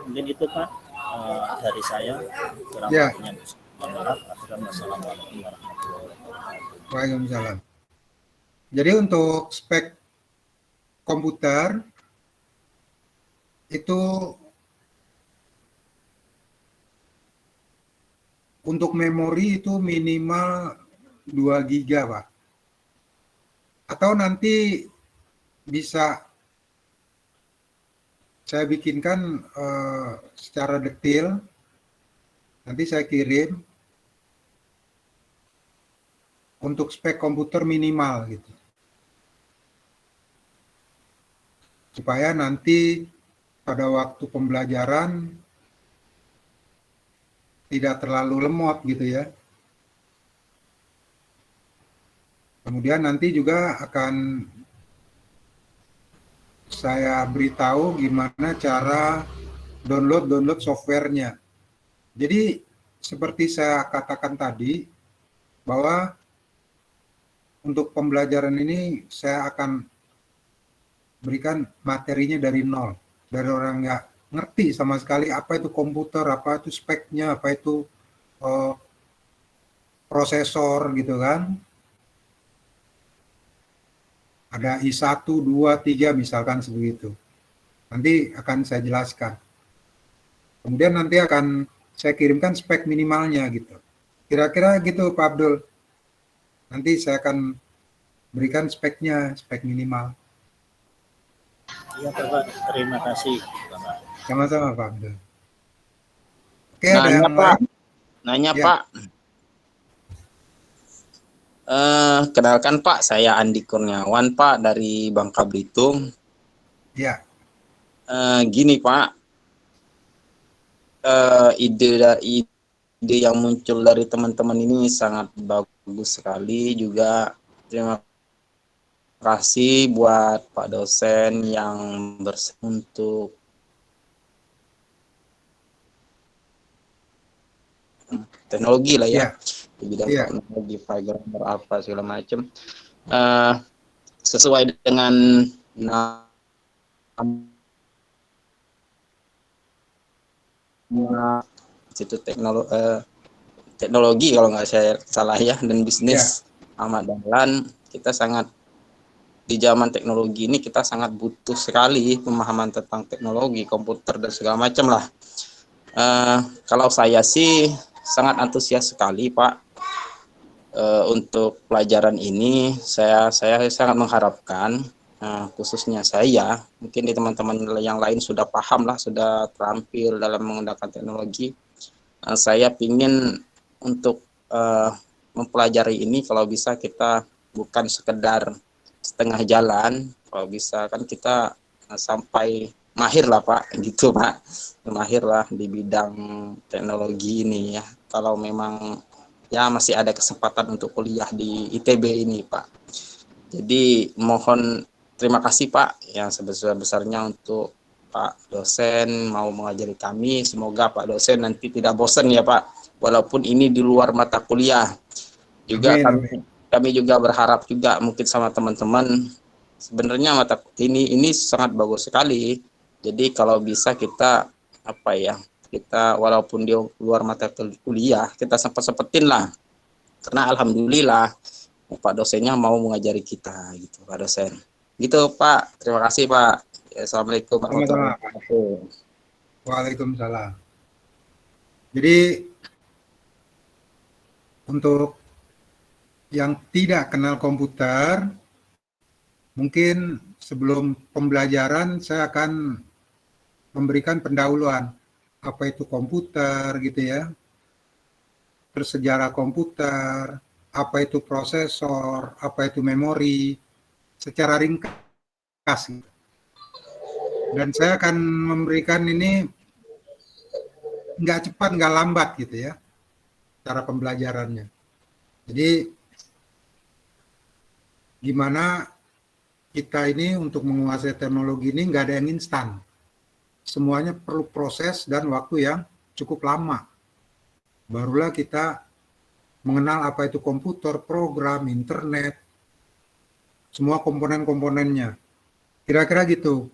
Mungkin itu Pak dari saya. Kurang lebihnya Assalamualaikum warahmatullahi wabarakatuh. Waalaikumsalam. Jadi untuk spek komputer itu untuk memori itu minimal 2 giga Pak. Atau nanti bisa saya bikinkan secara detail, nanti saya kirim untuk spek komputer minimal gitu. Supaya nanti pada waktu pembelajaran tidak terlalu lemot gitu ya. Kemudian nanti juga akan saya beritahu gimana cara download softwarenya. Jadi seperti saya katakan tadi bahwa untuk pembelajaran ini saya akan berikan materinya dari nol, dari orang nggak ngerti sama sekali apa itu komputer, apa itu speknya, apa itu prosesor gitu kan. Ada I1, 2, 3 misalkan sebegitu. Nanti akan saya jelaskan. Kemudian nanti akan saya kirimkan spek minimalnya gitu. Kira-kira gitu Pak Abdul. Nanti saya akan berikan speknya, spek minimal. Iya Bapak, terima kasih Bapak. Sama-sama Pak Abdul. Oke, Nanya, ada yang Pak. lain? Nanya Ya. Pak. Kenalkan Pak, saya Andi Kurniawan Pak dari Bangka Belitung. Ya. Gini Pak, ide yang muncul dari teman-teman ini sangat bagus sekali. Juga terima kasih buat Pak dosen yang untuk teknologi lah ya. Di bidang teknologi, programmer apa segala macam, sesuai dengan Institut Teknologi kalau nggak saya salah ya, dan bisnis Ahmad Dahlan. Kita sangat di zaman teknologi ini kita sangat butuh sekali pemahaman tentang teknologi, komputer dan segala macam lah. Kalau saya sih sangat antusias sekali Pak. Untuk pelajaran ini saya sangat mengharapkan, khususnya saya, mungkin di teman-teman yang lain sudah paham lah, sudah terampil dalam menggunakan teknologi. Saya ingin untuk mempelajari ini, kalau bisa kita bukan sekedar setengah jalan, kalau bisa kan kita sampai mahir lah Pak, gitu Pak, mahir lah di bidang teknologi ini ya. Kalau memang ya masih ada kesempatan untuk kuliah di ITB ini Pak. Jadi mohon terima kasih Pak yang sebesar-besarnya untuk Pak dosen mau mengajari kami. Semoga Pak dosen nanti tidak bosan ya Pak, walaupun ini di luar mata kuliah. Juga kami juga berharap juga mungkin sama teman-teman, sebenarnya mata ini sangat bagus sekali. Jadi kalau bisa kita kita walaupun di luar mata kuliah, kita sempetin lah. Karena alhamdulillah Pak dosennya mau mengajari kita gitu, Pak dosen. Gitu Pak, terima kasih Pak. Assalamualaikum warahmatullahi wabarakatuh. Waalaikumsalam. Jadi untuk yang tidak kenal komputer, mungkin sebelum pembelajaran saya akan memberikan pendahuluan. Apa itu komputer gitu ya, terus sejarah komputer, apa itu prosesor, apa itu memori, secara ringkas. Dan saya akan memberikan ini nggak cepat, nggak lambat gitu ya, cara pembelajarannya. Jadi gimana kita ini untuk menguasai teknologi ini nggak ada yang instan. Semuanya perlu proses dan waktu yang cukup lama. Barulah kita mengenal apa itu komputer, program, internet, semua komponen-komponennya. Kira-kira gitu,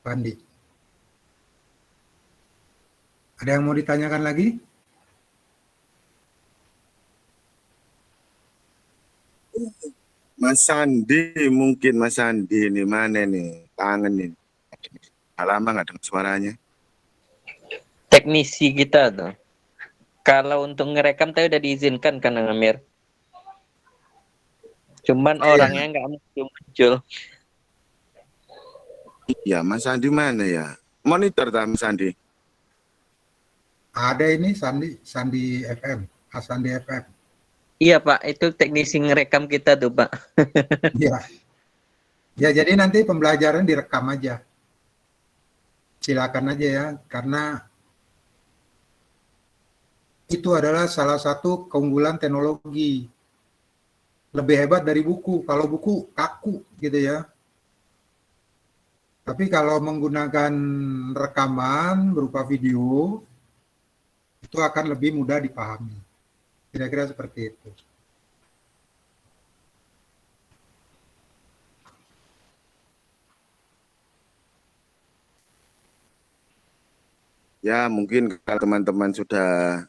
Pandi. Ada yang mau ditanyakan lagi? Mas Sandi, mungkin Mas Sandi ini mana nih? Kangen nih. Lama nggak dengar suaranya. Teknisi kita tuh. Kalau untuk ngerekam tadi udah diizinkan kan Amir. Cuman orangnya nggak muncul. Iya, Mas Sandi mana ya? Monitor tak Mas Sandi? Ada ini Sandi FM, Sandi FM. Iya Pak, itu teknisi ngerekam kita tuh Pak. Iya. Ya jadi nanti pembelajaran direkam aja. Silakan aja ya, karena itu adalah salah satu keunggulan teknologi. Lebih hebat dari buku. Kalau buku kaku gitu ya. Tapi kalau menggunakan rekaman berupa video, itu akan lebih mudah dipahami. Kira-kira seperti itu. Ya, mungkin kalau teman-teman sudah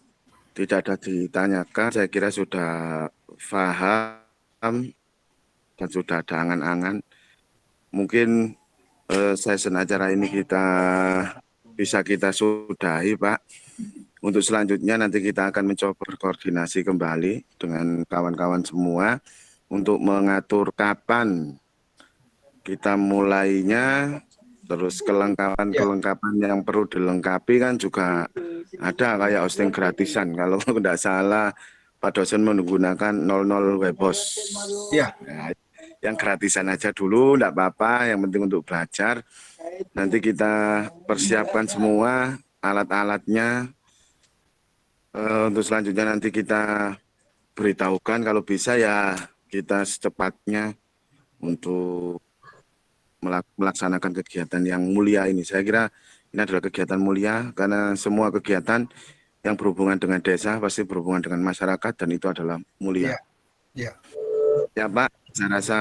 tidak ada ditanyakan, saya kira sudah paham dan sudah ada angan-angan. Mungkin session acara ini bisa kita sudahi, Pak. Untuk selanjutnya nanti kita akan mencoba berkoordinasi kembali dengan kawan-kawan semua untuk mengatur kapan kita mulainya. Terus kelengkapan yang perlu dilengkapi kan juga ada kayak hosting gratisan. Kalau tidak salah Pak dosen menggunakan 00 Webhost. Ya. Nah, yang gratisan aja dulu, tidak apa-apa. Yang penting untuk belajar. Nanti kita persiapkan semua alat-alatnya. Untuk selanjutnya nanti kita beritahukan kalau bisa ya kita secepatnya untuk melaksanakan kegiatan yang mulia ini. Saya kira ini adalah kegiatan mulia karena semua kegiatan yang berhubungan dengan desa pasti berhubungan dengan masyarakat dan itu adalah mulia. Ya, ya Pak, saya rasa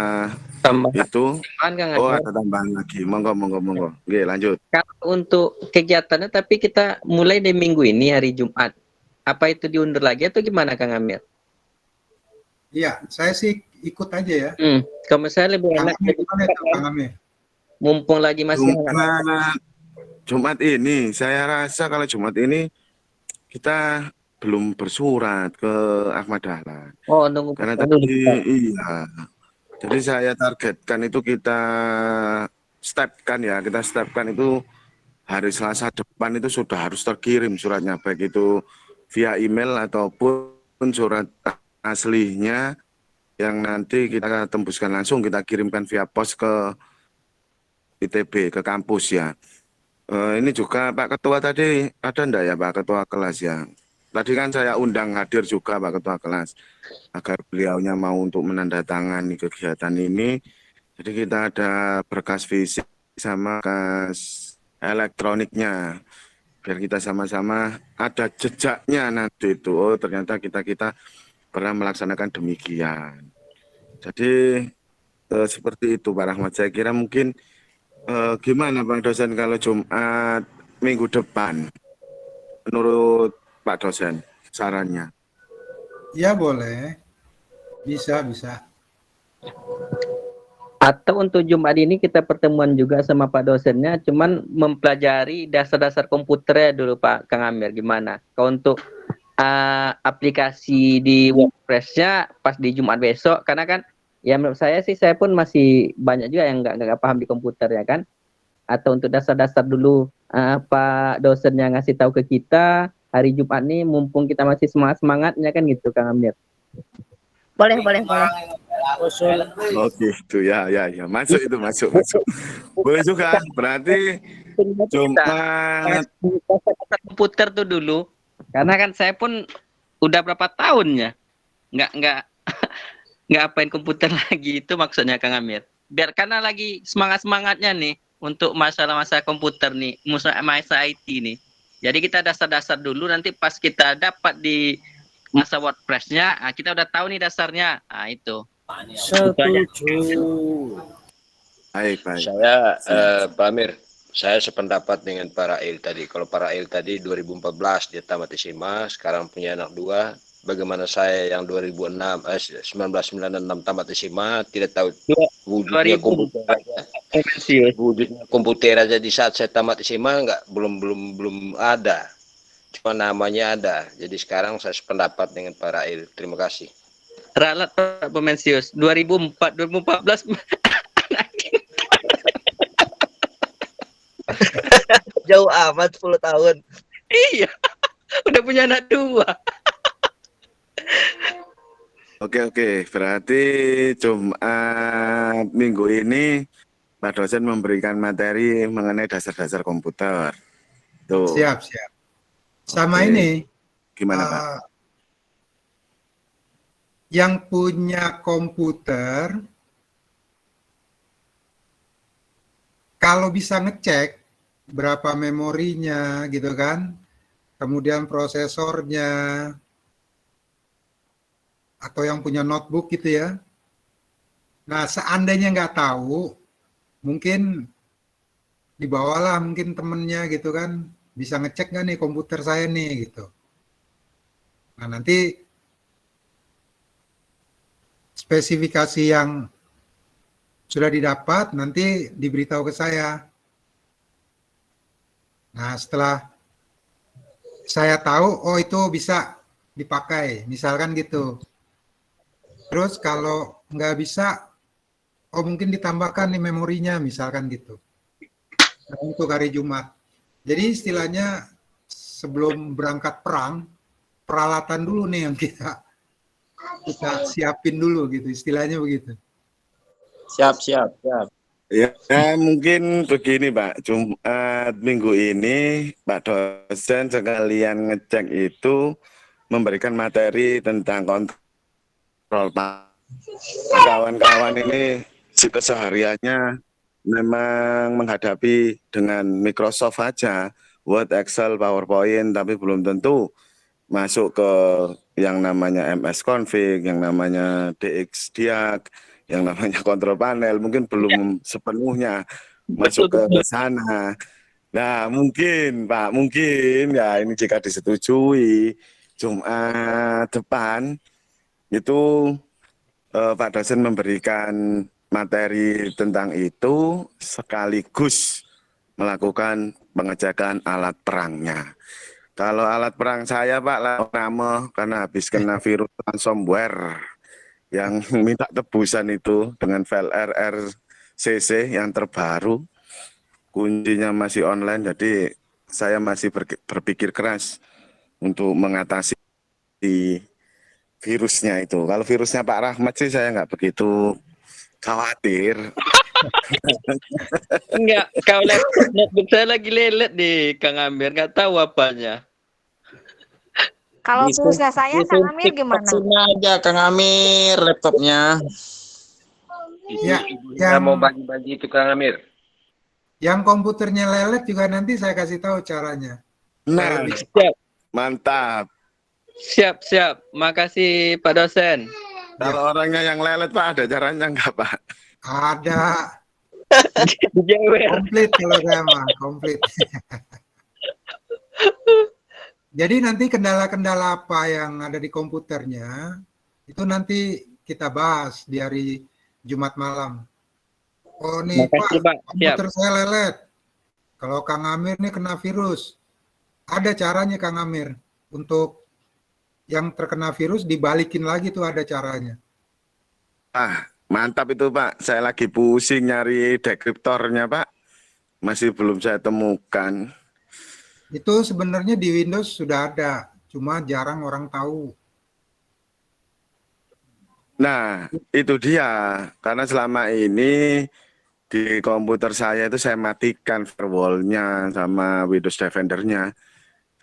Tambahan, itu. Kang Oh, Amir. ada tambahan lagi. Monggo. Oke, lanjut. Kalau untuk kegiatannya, tapi kita mulai dari minggu ini hari Jumat. Apa itu diundur lagi atau gimana Kang Amir? Iya, saya sih ikut aja ya. Kalau misalnya lebih enak. Kang Amir. Mumpung lagi masih Jumat ini, saya rasa kalau Jumat ini kita belum bersurat ke Ahmad Dahlan. Oh, nunggu. Karena tadi iya. Jadi saya targetkan itu kita stepkan itu hari Selasa depan itu sudah harus terkirim suratnya, baik itu via email ataupun surat aslinya yang nanti kita tembuskan langsung, kita kirimkan via pos ke ITB, ke kampus ya. Ini juga Pak Ketua tadi ada enggak ya Pak Ketua kelas ya? Tadi kan saya undang hadir juga Pak Ketua kelas agar beliaunya mau untuk menandatangani kegiatan ini. Jadi kita ada berkas fisik sama berkas elektroniknya biar kita sama-sama ada jejaknya nanti itu. Oh ternyata kita pernah melaksanakan demikian. Jadi seperti itu Pak Rahmat. Saya kira mungkin gimana Pak dosen kalau Jumat minggu depan menurut Pak dosen sarannya? Ya boleh, bisa. Atau untuk Jumat ini kita pertemuan juga sama Pak dosennya, cuman mempelajari dasar-dasar komputernya dulu Pak Kang Amir, gimana? Kalau untuk aplikasi di WordPress-nya pas di Jumat besok, karena kan ya menurut saya sih saya pun masih banyak juga yang nggak paham di komputer ya kan. Atau untuk dasar-dasar dulu Pak dosen yang ngasih tahu ke kita hari Jumat nih mumpung kita masih semangatnya kan gitu Kang Amir. Boleh, boleh, boleh. usul Oh gitu ya, masuk itu masuk. Boleh juga. Berarti Jumat. komputer tuh dulu, karena kan saya pun udah berapa tahun ya nggak nggak apain komputer lagi, itu maksudnya Kang Amir. Biar karena lagi semangatnya nih untuk masalah-masalah komputer nih, masa IT nih. Jadi kita dasar-dasar dulu, nanti pas kita dapat di masa WordPress-nya, kita udah tahu nih dasarnya. Itu. setuju. Baik. Saya Pak Amir, saya sependapat dengan Pak Rail tadi. Kalau Pak Rail tadi 2014 dia tamat SMA, sekarang punya anak 2. Bagaimana saya yang 1996 tamat SMA tidak tahu wujudnya komputer aja. Wujudnya komputer aja di saat saya tamat SMA belum ada. Cuma namanya ada. Jadi sekarang saya sependapat dengan Pak Rail. Terima kasih. Ralat Pak Pemensius 2014 Jauh amat 10 tahun. iya udah punya anak 2. Oke. Berarti Jumat minggu ini Pak dosen memberikan materi mengenai dasar-dasar komputer. Tuh. Siap. Sama Oke. ini. Gimana Pak? Yang punya komputer, kalau bisa ngecek berapa memorinya gitu kan, kemudian prosesornya, atau yang punya notebook gitu ya. Nah, seandainya nggak tahu, mungkin dibawalah mungkin temennya gitu kan, bisa ngecek nggak nih komputer saya nih gitu. Nah, nanti spesifikasi yang sudah didapat nanti diberitahu ke saya. Nah, setelah saya tahu, oh itu bisa dipakai, misalkan gitu. Terus kalau nggak bisa, oh mungkin ditambahkan nih memorinya, misalkan gitu. Nah, untuk hari Jumat. Jadi istilahnya sebelum berangkat perang, peralatan dulu nih yang kita siapin dulu gitu, istilahnya begitu. Siap. Ya, mungkin begini Pak, Jumat minggu ini Pak dosen sekalian ngecek itu memberikan materi tentang kontrol. Kawan-kawan ini kesehariannya memang menghadapi dengan Microsoft aja, Word, Excel, PowerPoint, tapi belum tentu masuk ke yang namanya MS Config, yang namanya DX Diag, yang namanya kontrol panel, mungkin belum sepenuhnya masuk ke sana. Nah, mungkin Pak, ya ini jika disetujui Jumat depan itu Pak dosen memberikan materi tentang itu sekaligus melakukan pengecekan alat perangnya. Kalau alat perang saya Pak lama karena habis kena virus ransomware yang minta tebusan itu dengan file RRCC yang terbaru, kuncinya masih online, jadi saya masih berpikir keras untuk mengatasi virusnya itu. Kalau virusnya Pak Rahmat sih saya nggak begitu khawatir. Enggak, kalau notebook saya lagi lelet di Kang Amir, nggak tahu apanya. Kalau pulsa saya, Kang Amir gimana? Vaksinnya aja Kang Amir laptopnya. Ya, Saya mau bagi-bagi itu Kang Amir. Yang komputernya lelet juga nanti saya kasih tahu caranya. Nah, Siap. mantap. Siap. Makasih Pak dosen. Kalau orangnya yang lelet Pak, ada caranya nggak Pak? Ada. Jewer. Komplit kalau saya mah, komplit. Jadi nanti kendala-kendala apa yang ada di komputernya, itu nanti kita bahas di hari Jumat malam. Oh nih Makasih, Pak. komputer saya lelet. Kalau Kang Amir nih kena virus. Ada caranya Kang Amir. Untuk yang terkena virus dibalikin lagi tuh ada caranya. Mantap itu Pak. Saya lagi pusing nyari dekriptornya Pak. Masih belum saya temukan. Itu sebenarnya di Windows sudah ada, cuma jarang orang tahu. Nah, itu dia. Karena selama ini di komputer saya itu saya matikan firewall-nya sama Windows Defender-nya.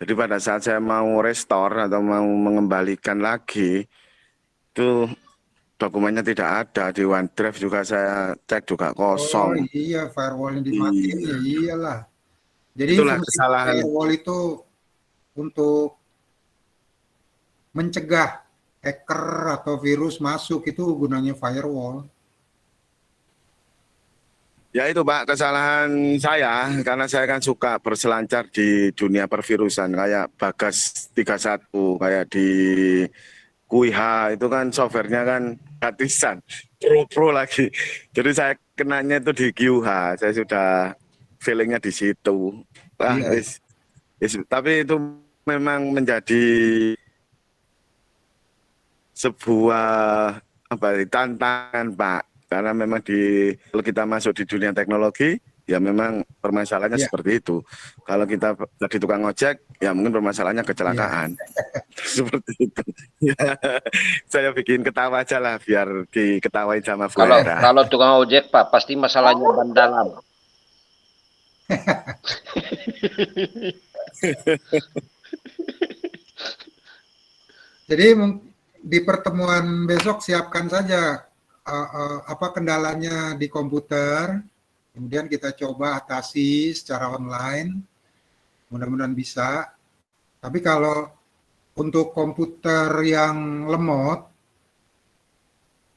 Jadi pada saat saya mau restore atau mau mengembalikan lagi, itu dokumennya tidak ada. Di OneDrive juga saya cek juga Oh kosong. iya, firewall yang dimatiin ya iyalah. Jadi Itulah fungsi kesalahan. firewall itu untuk mencegah hacker atau virus masuk, itu gunanya firewall. Ya itu Pak, kesalahan saya karena saya kan suka berselancar di dunia pervirusan kayak Bagas 31, kayak di Kuiha itu kan softwarenya kan gratisan, pro lagi. Jadi saya kenanya itu di QH, saya sudah feelingnya di situ. Wah, Iya. tapi itu memang menjadi sebuah tantangan Pak. Karena memang kalau kita masuk di dunia teknologi, ya memang permasalahannya seperti itu. Kalau kita jadi tukang ojek, ya mungkin permasalahannya kecelakaan. Seperti itu. Saya bikin ketawa aja lah, biar diketawain sama Bu Hera. Kalau tukang ojek Pak, pasti masalahnya ban dalam. Jadi di pertemuan besok siapkan saja apa kendalanya di komputer, kemudian kita coba atasi secara online, mudah-mudahan bisa. Tapi kalau untuk komputer yang lemot,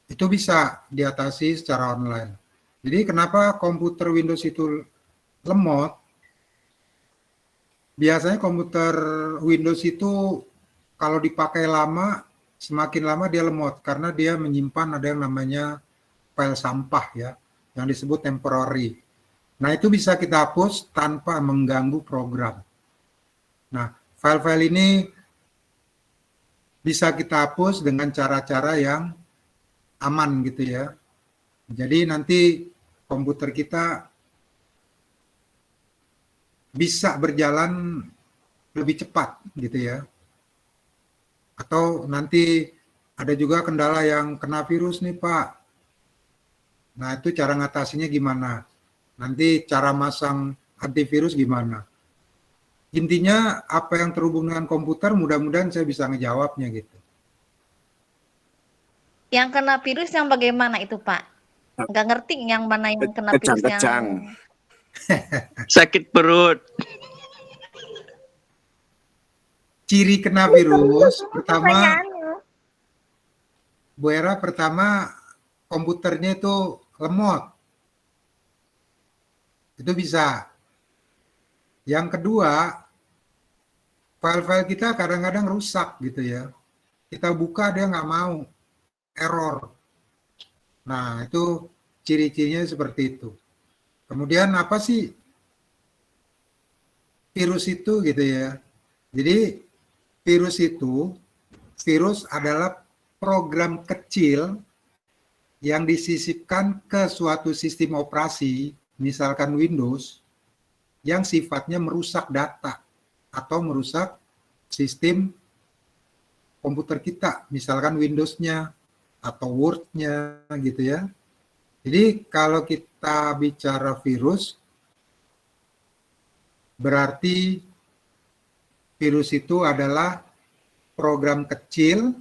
itu bisa diatasi secara online. Jadi kenapa komputer Windows itu lemot? Biasanya komputer Windows itu kalau dipakai lama, semakin lama dia lemot karena dia menyimpan ada yang namanya file sampah ya, yang disebut temporary. Nah, itu bisa kita hapus tanpa mengganggu program. Nah, file-file ini bisa kita hapus dengan cara-cara yang aman gitu ya. Jadi nanti komputer kita bisa berjalan lebih cepat gitu ya. Atau nanti ada juga kendala yang kena virus nih Pak. Nah itu cara ngatasinya gimana? Nanti cara masang antivirus gimana? Intinya apa yang terhubung dengan komputer mudah-mudahan saya bisa ngejawabnya gitu. Yang kena virus yang bagaimana itu Pak? Nggak ngerti yang mana yang kena virus yang... Sakit perut. Ciri kena virus pertama, Bu Hera, pertama komputernya itu lemot. Itu bisa. Yang kedua, file-file kita kadang-kadang rusak gitu ya. Kita buka dia nggak mau, error. Nah itu ciri-cirinya seperti itu. Kemudian apa sih virus itu gitu ya. Jadi virus adalah program kecil yang disisipkan ke suatu sistem operasi, misalkan Windows, yang sifatnya merusak data atau merusak sistem komputer kita, misalkan Windows-nya atau Word-nya gitu ya. Jadi kalau kita bicara virus, berarti virus itu adalah program kecil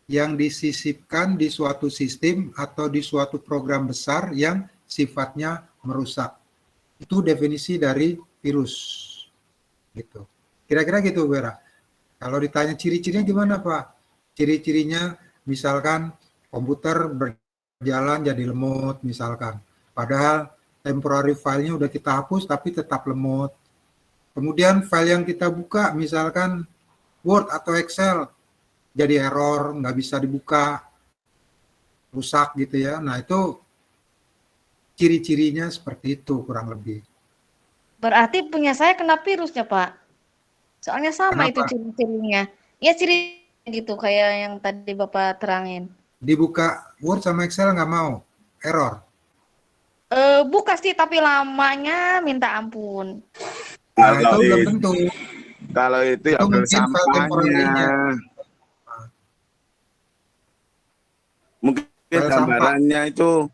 yang disisipkan di suatu sistem atau di suatu program besar yang sifatnya merusak. Itu definisi dari virus. Gitu. Kira-kira gitu, Vera. Kalau ditanya ciri-cirinya gimana, Pak? Ciri-cirinya misalkan komputer berjalan jadi lemot misalkan. Padahal temporary file-nya udah kita hapus tapi tetap lemot. Kemudian file yang kita buka, misalkan Word atau Excel, jadi error, nggak bisa dibuka, rusak gitu ya. Nah itu ciri-cirinya seperti itu kurang lebih. Berarti punya saya kena virusnya Pak. Soalnya sama. Kenapa? Itu ciri-cirinya. Ya ciri gitu kayak yang tadi Bapak terangin. Dibuka Word sama Excel nggak mau, error. Buka sih tapi lamanya minta ampun. Nah, itu belum tentu. Kalau itu ya sampahnya. Mungkin File sampah. gambarannya itu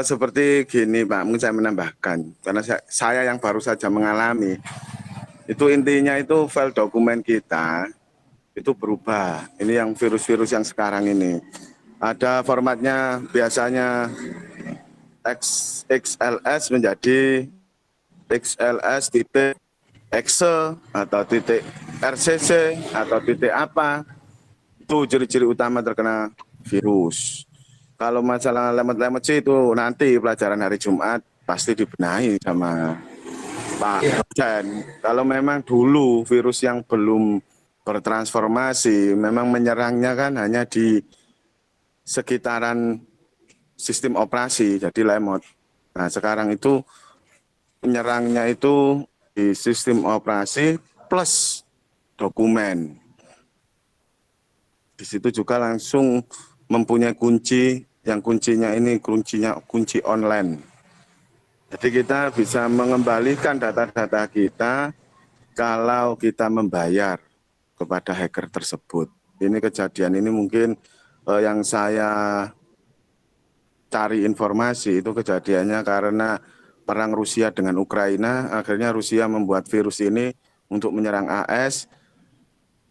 seperti gini Pak, mungkin saya menambahkan. Karena saya yang baru saja mengalami. Itu intinya itu file dokumen kita itu berubah. Ini yang virus-virus yang sekarang ini. Ada formatnya biasanya XLS menjadi XLS titik exe atau titik RCC atau titik apa. Itu ciri-ciri utama terkena virus. Kalau masalah lemot-lemot sih itu nanti pelajaran hari Jumat pasti dibenahi sama Pak dosen. Kalau memang dulu virus yang belum bertransformasi, memang menyerangnya kan hanya di sekitaran sistem operasi, jadi lemot. Nah sekarang itu penyerangnya itu di sistem operasi plus dokumen. Di situ juga langsung mempunyai kunci, yang kuncinya ini kunci online. Jadi kita bisa mengembalikan data-data kita kalau kita membayar kepada hacker tersebut. Ini kejadian ini mungkin yang saya cari informasi itu kejadiannya karena perang Rusia dengan Ukraina, akhirnya Rusia membuat virus ini untuk menyerang AS,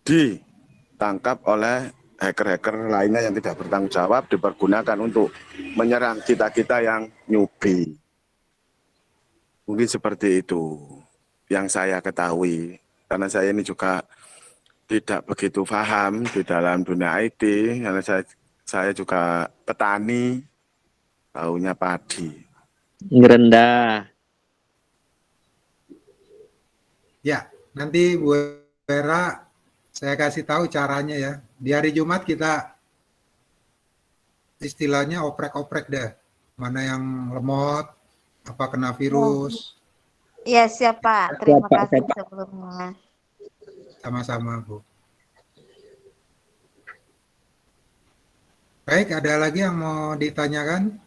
ditangkap oleh hacker-hacker lainnya yang tidak bertanggung jawab, dipergunakan untuk menyerang kita-kita yang newbie. Mungkin seperti itu yang saya ketahui, karena saya ini juga tidak begitu paham di dalam dunia IT, karena saya juga petani, tahunya padi. Ngerendah. Ya, nanti Bu Vera saya kasih tahu caranya ya. Di hari Jumat kita istilahnya oprek-oprek deh. Mana yang lemot, apa kena virus. Iya, siap Pak. Terima kasih sebelumnya. Sama-sama, Bu. Baik, ada lagi yang mau ditanyakan?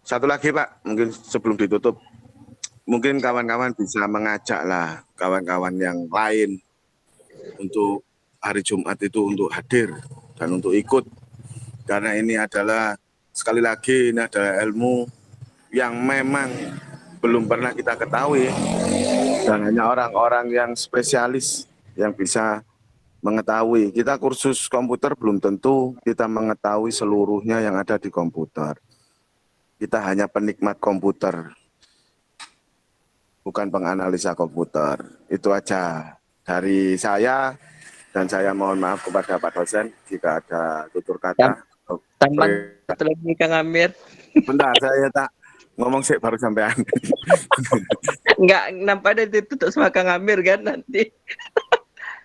Satu lagi Pak, mungkin sebelum ditutup, mungkin kawan-kawan bisa mengajak lah kawan-kawan yang lain untuk hari Jumat itu untuk hadir dan untuk ikut. Karena ini adalah, sekali lagi, ini adalah ilmu yang memang belum pernah kita ketahui. Dan hanya orang-orang yang spesialis yang bisa mengetahui. Kita kursus komputer belum tentu kita mengetahui seluruhnya yang ada di komputer. Kita hanya penikmat komputer, bukan penganalisa komputer. Itu aja dari saya, dan saya mohon maaf kepada Pak dosen jika ada tutur kata. Tambah satu lagi Kang Amir. Bentar, saya tak ngomong sih baru sampean. Enggak nampak ada ditutup sama Kang Amir kan nanti.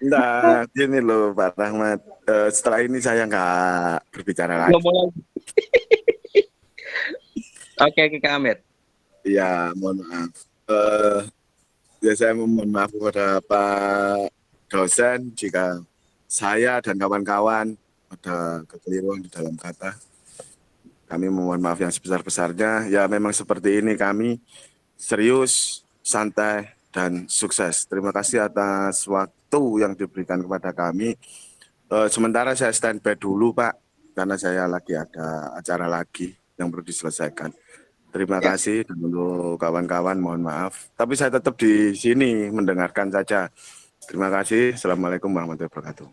Nah, gini loh Pak Rahmat. Setelah ini saya nggak berbicara lagi. Ngomong lagi. Oke, Kang Amir. Ya, mohon maaf. Ya saya mohon maaf kepada Pak dosen jika saya dan kawan-kawan ada kekeliruan di dalam kata. Kami mohon maaf yang sebesar-besarnya. Ya memang seperti ini kami, serius, santai, dan sukses. Terima kasih atas waktu yang diberikan kepada kami. Sementara saya standby dulu Pak, karena saya lagi ada acara lagi yang perlu diselesaikan. Terima kasih, dan untuk kawan-kawan mohon maaf. Tapi saya tetap di sini mendengarkan saja. Terima kasih. Assalamualaikum warahmatullahi wabarakatuh.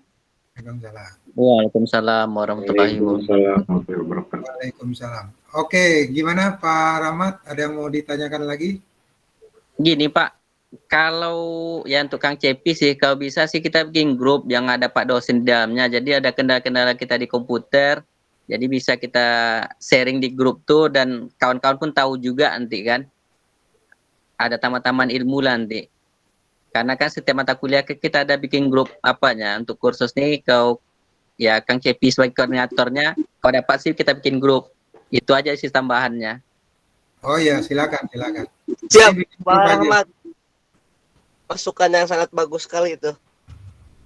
Waalaikumsalam warahmatullahi wabarakatuh. Waalaikumsalam. Oke, gimana Pak Rahmat? Ada yang mau ditanyakan lagi? Gini Pak, kalau ya untuk Kang Cepi sih, kalau bisa sih kita bikin grup yang ada Pak dosen di dalamnya. Jadi ada kendala-kendala kita di komputer, jadi bisa kita sharing di grup tuh, dan kawan-kawan pun tahu juga nanti kan. Ada taman-taman ilmu lah nanti. Karena kan setiap mata kuliah kita ada bikin grup apanya untuk kursus nih. Kau ya Kang Cepi sebagai koordinatornya, kalau dapat sih kita bikin grup. Itu aja sih tambahannya. Oh ya, silakan. Siap, Pak Rahmat. Masukan yang sangat bagus sekali itu.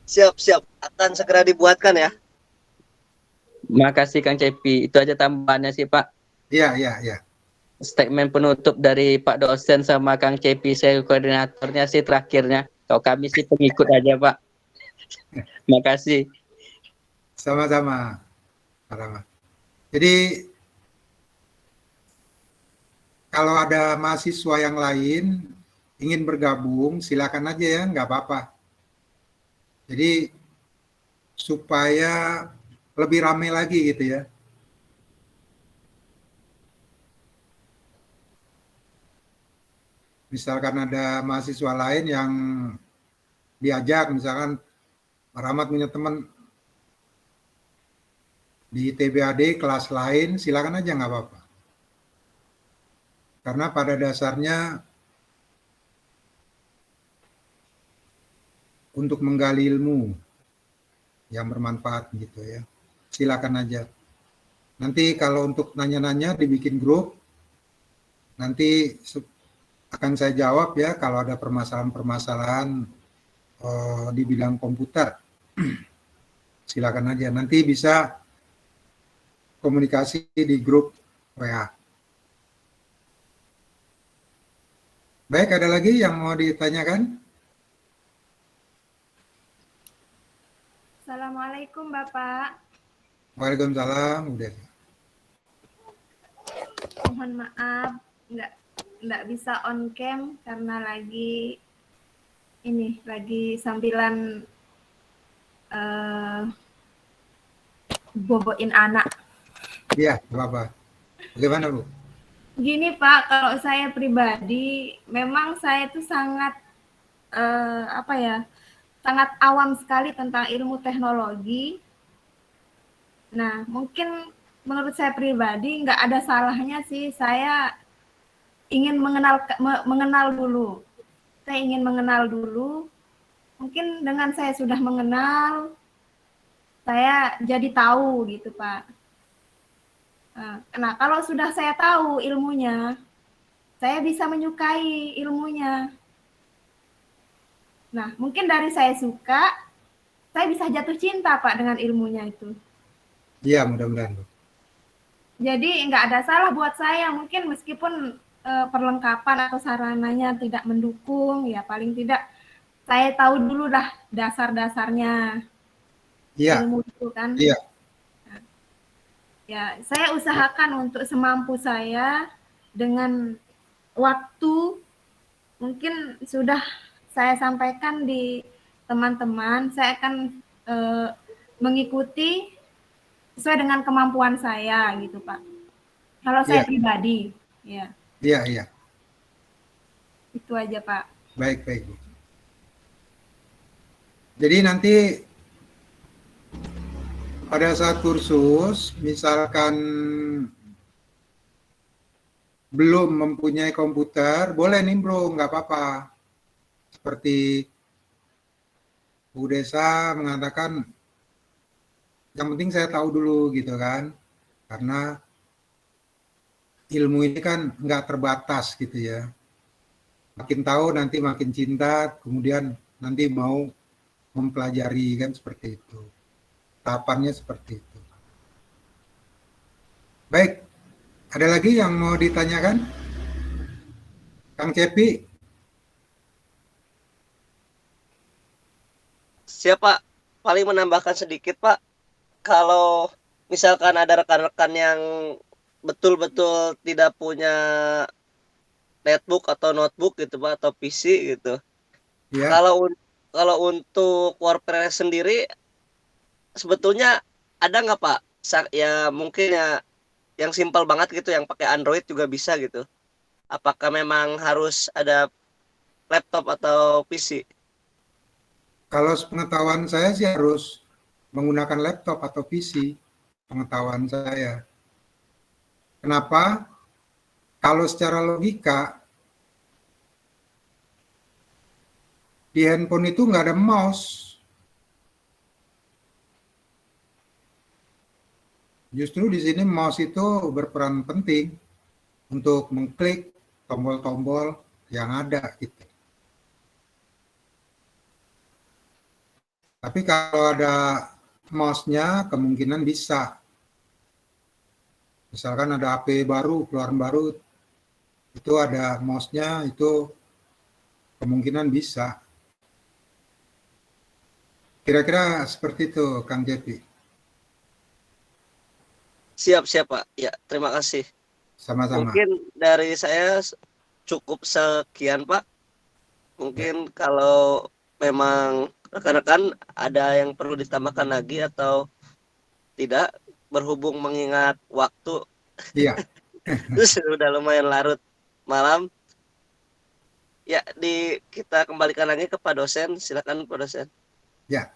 Siap. Akan segera dibuatkan ya. Makasih Kang Cepi. Itu aja tambahannya sih Pak. Iya. Statement penutup dari Pak dosen sama Kang Cepi, saya koordinatornya sih terakhirnya. Kalau kami sih pengikut aja, Pak. Makasih. Sama-sama. Sama-sama. Jadi kalau ada mahasiswa yang lain ingin bergabung, silakan aja ya, nggak apa-apa. Jadi supaya lebih ramai lagi gitu ya. Misalkan ada mahasiswa lain yang diajak, misalkan Pak Rahmat punya teman di TBAD kelas lain, silakan aja nggak apa-apa. Karena pada dasarnya untuk menggali ilmu yang bermanfaat gitu ya. Silakan aja. Nanti kalau untuk nanya-nanya dibikin grup, nanti akan saya jawab ya kalau ada permasalahan-permasalahan di bidang komputer. Silakan aja. Nanti bisa komunikasi di grup WA. Baik, ada lagi yang mau ditanyakan? Assalamualaikum Bapak. Waalaikumsalam. Udah. Mohon maaf nggak bisa on cam karena lagi sambilan boboin anak. Iya, apa-apa. Bagaimana Bu? Gini Pak, kalau saya pribadi memang saya itu sangat sangat awam sekali tentang ilmu teknologi. Nah, mungkin menurut saya pribadi nggak ada salahnya sih saya ingin mengenal dulu. Saya ingin mengenal dulu. Mungkin dengan saya sudah mengenal, saya jadi tahu gitu Pak. Nah, kalau sudah saya tahu ilmunya, saya bisa menyukai ilmunya. Nah, mungkin dari saya suka, saya bisa jatuh cinta Pak dengan ilmunya itu. Iya, mudah-mudahan. Jadi nggak ada salah buat saya, mungkin meskipun perlengkapan atau sarananya tidak mendukung, ya paling tidak saya tahu dulu dah dasar-dasarnya ilmu itu kan. Iya. Nah, ya, saya usahakan untuk semampu saya dengan waktu mungkin sudah saya sampaikan di teman-teman, saya akan mengikuti sesuai dengan kemampuan saya gitu Pak. Kalau saya pribadi, ya. Iya. Itu aja Pak. Baik. Jadi nanti pada saat kursus, misalkan belum mempunyai komputer, boleh nimbrung, nggak apa-apa. Seperti Bu Desa mengatakan, yang penting saya tahu dulu gitu kan, karena ilmu ini kan nggak terbatas gitu ya. Makin tahu nanti makin cinta, kemudian nanti mau mempelajari kan seperti itu. Tahapannya seperti itu. Baik, ada lagi yang mau ditanyakan? Kang Cepi? Siapa paling menambahkan sedikit Pak, kalau misalkan ada rekan-rekan yang betul-betul tidak punya netbook atau notebook gitu Pak, atau PC gitu. Ya. Kalau untuk WordPress sendiri sebetulnya ada nggak Pak? Ya mungkin ya yang simpel banget gitu, yang pakai Android juga bisa gitu. Apakah memang harus ada laptop atau PC? Kalau pengetahuan saya sih harus menggunakan laptop atau PC, pengetahuan saya. Kenapa? Kalau secara logika, di handphone itu nggak ada mouse. Justru di sini mouse itu berperan penting untuk mengklik tombol-tombol yang ada gitu. Tapi kalau ada mouse-nya kemungkinan bisa. Misalkan ada HP baru, keluaran baru, itu ada mouse-nya, itu kemungkinan bisa. Kira-kira seperti itu, Kang Jepi. Siap, Pak. Ya, terima kasih. Sama-sama. Mungkin dari saya cukup sekian, Pak. Mungkin kalau memang rekan-rekan ada yang perlu ditambahkan lagi atau tidak, berhubung mengingat waktu. Iya. Sudah lumayan larut malam. Ya, kita kembalikan lagi ke Pak dosen. Silakan Pak dosen. Ya.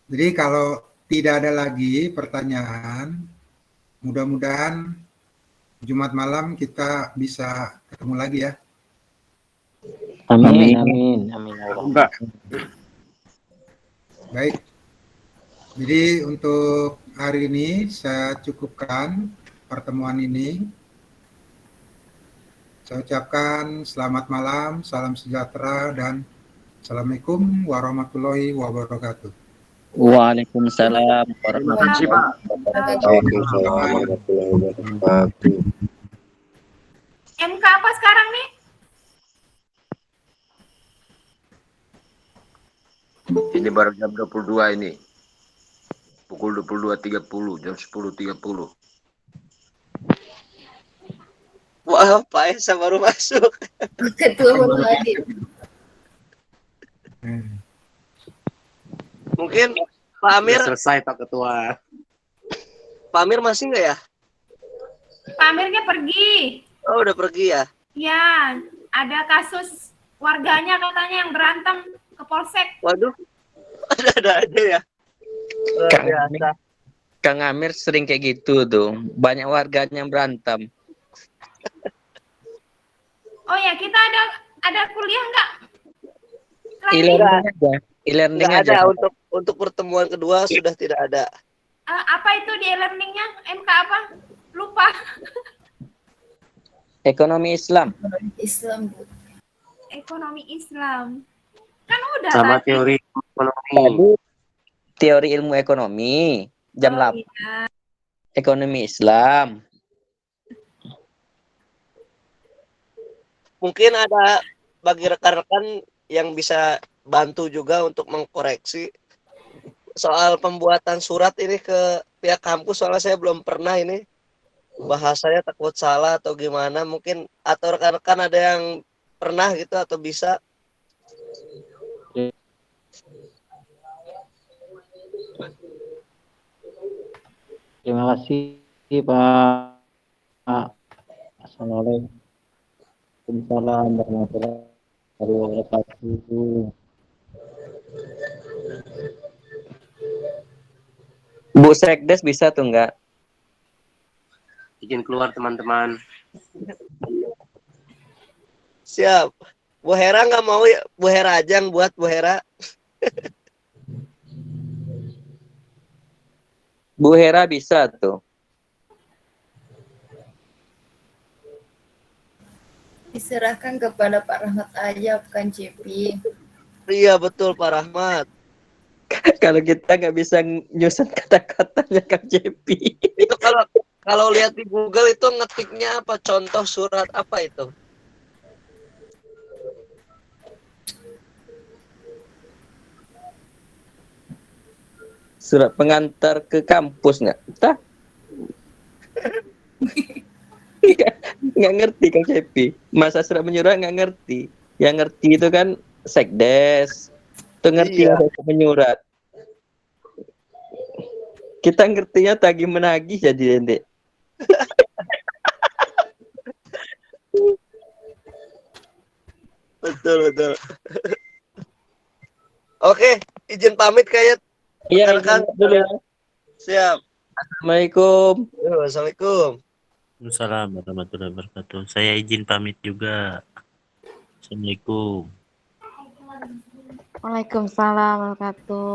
Jadi kalau tidak ada lagi pertanyaan, mudah-mudahan Jumat malam kita bisa ketemu lagi ya. Amin, amin, amin. Mbak. Baik. Jadi untuk hari ini saya cukupkan pertemuan ini. Saya ucapkan selamat malam, salam sejahtera, dan Assalamualaikum warahmatullahi wabarakatuh. Waalaikumsalam Terima kasih, Pak. Waalaikumsalam warahmatullahi wabarakatuh. MK apa sekarang nih? Ini baru jam 22 ini. Pukul 22.30, jam 10.30. Wah, Pak Esa baru masuk. Ketua baru hadir. Mungkin Pak Amir. Selesai Pak Ketua. Pak Amir masih nggak ya? Pak Amirnya pergi. Oh, udah pergi ya? Ya, ada kasus warganya katanya yang berantem ke polsek. Waduh, ada aja ya. Kang Amir sering kayak gitu tuh. Banyak warganya yang berantem. Oh ya, kita ada kuliah nggak? E-learning aja. E-learning Nggak aja. ada untuk pertemuan kedua sudah tidak ada. Apa itu di e-learningnya? MK apa? Lupa. Ekonomi Islam. Islam, Bu. Ekonomi Islam. Kan udah Sama tadi. teori ekonomi. Tadi teori ilmu ekonomi jam 8. Iya. Ekonomi Islam. Mungkin ada bagi rekan-rekan yang bisa bantu juga untuk mengkoreksi soal pembuatan surat ini ke pihak kampus, soalnya saya belum pernah ini, bahasanya takut salah atau gimana, mungkin atau rekan-rekan ada yang pernah gitu atau bisa. Terima kasih Pak. Assalamualaikum warahmatullahi wabarakatuh. Bu Sekdes bisa tuh enggak? Izin keluar teman-teman. Siap. Bu Hera nggak mau ya? Bu Hera aja yang buat Bu Hera. Bu Hera bisa tuh. Diserahkan kepada Pak Rahmat aja, bukan Cepi. Iya betul Pak Rahmat. Kalau kita nggak bisa nyusun kata-katanya Kang Jepi. Itu kalau lihat di Google itu ngetiknya apa? Contoh surat apa itu? Surat pengantar ke kampus nggak? Tah? Nggak ngerti Kang Jepi. Masa surat menyurat nggak ngerti. Yang ngerti itu kan Sekdes. Itu ngerti Iya. masa menyurat. Kita ngertinya tagih menagih jadi Dek. Betul. Oke, izin pamit kayak Iya, rekan dulu ya. Siap. Assalamualaikum. Assalamualaikum. Waalaikumsalam warahmatullahi wabarakatuh. Saya izin pamit juga. Assalamualaikum. Waalaikumsalam warahmatullahi wabarakatuh.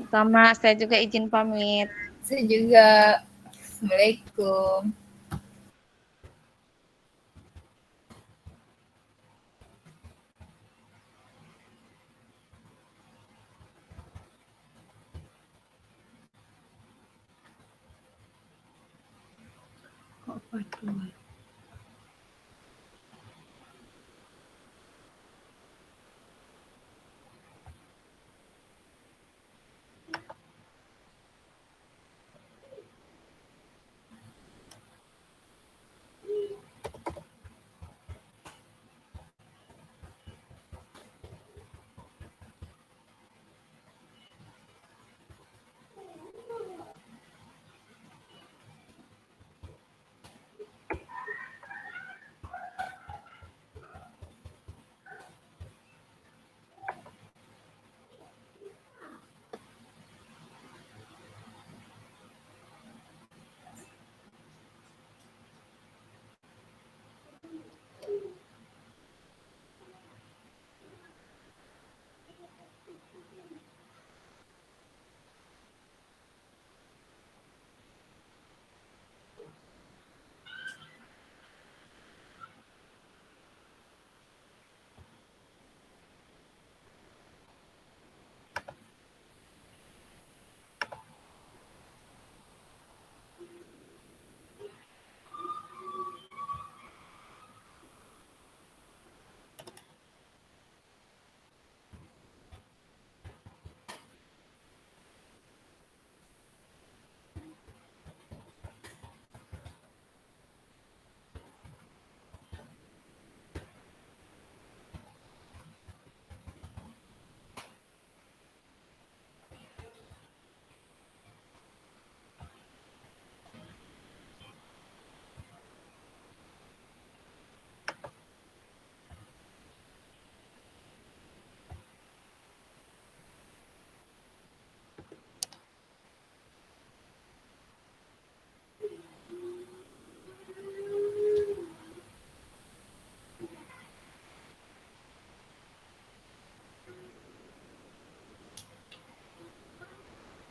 Sama saya juga izin pamit. Saya juga. Assalamualaikum.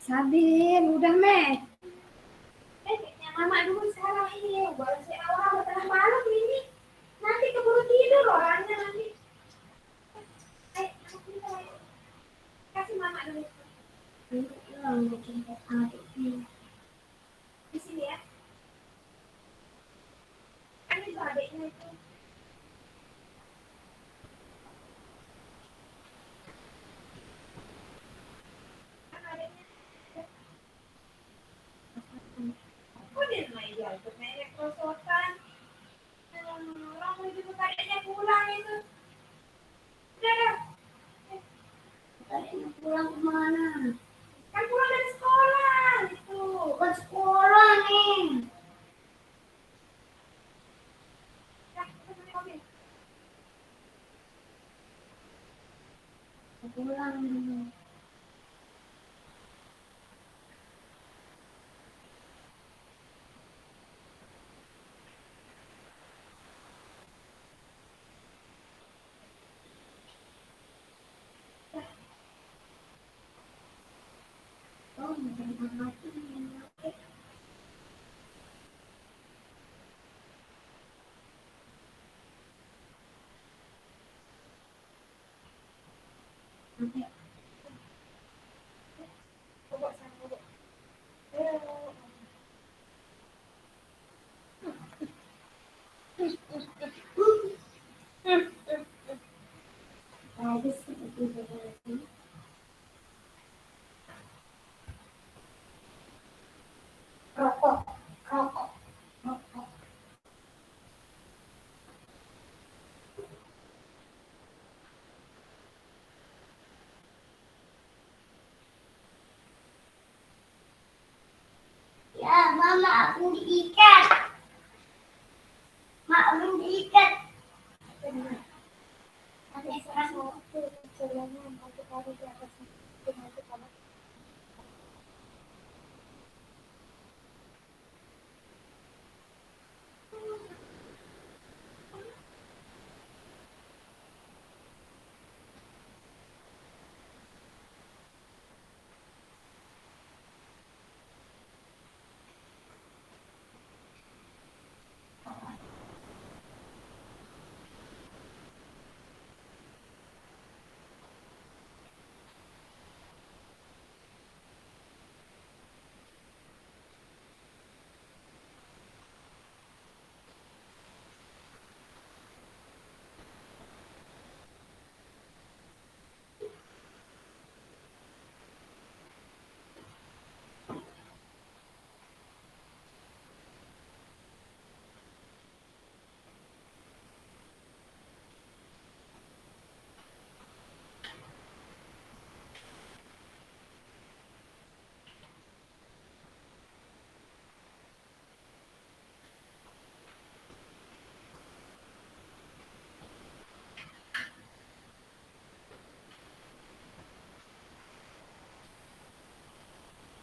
Sabin, udah Meh. Yang mama dulu sekarang ini, baru si awal tengah malam ini. Nanti keburu tidur orangnya nanti. Ayo, kasih mama dulu. Ini hilang mungkin adiknya. Di sini ya. Ini tuh adiknya itu. Kok dia main dia ikut nenek prosotan? Orang mau jemput adiknya pulang itu. Udah. Adiknya pulang kemana? Kan pulang dari sekolah itu. Bukan sekolah nih. Pulang dulu. Oh, jangan mati. Rokok, rokok, rokok. Ya, mama aku diikat. Mak belum diikat. Ada sekarang mau jalannya satu kali di atas itu kamu.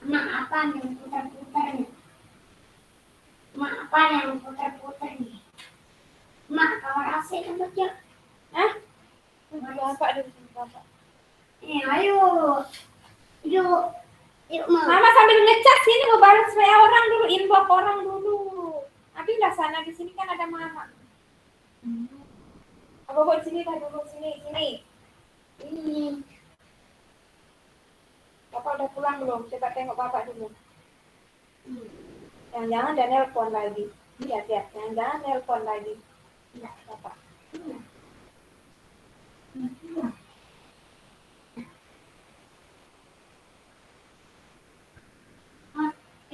Mak apa yang putar-putar nih? Mak apa yang putar-putar nih? Mak kamar AC kan kerja? Hah? Bapak ada di bapak. Ayo. Yuk. Yuk, Mama sambil ngecas sini mau balas WA orang dulu, inbox orang dulu. Tapi lah sana di sini kan ada Mama. Bapak di sini kan dulu sini. Ini. Bapak udah pulang belum? Coba tengok Bapak dulu. Jangan-jangan ada nelpon lagi. Lihat ya, jangan-jangan nelpon lagi. Ya, Bapak.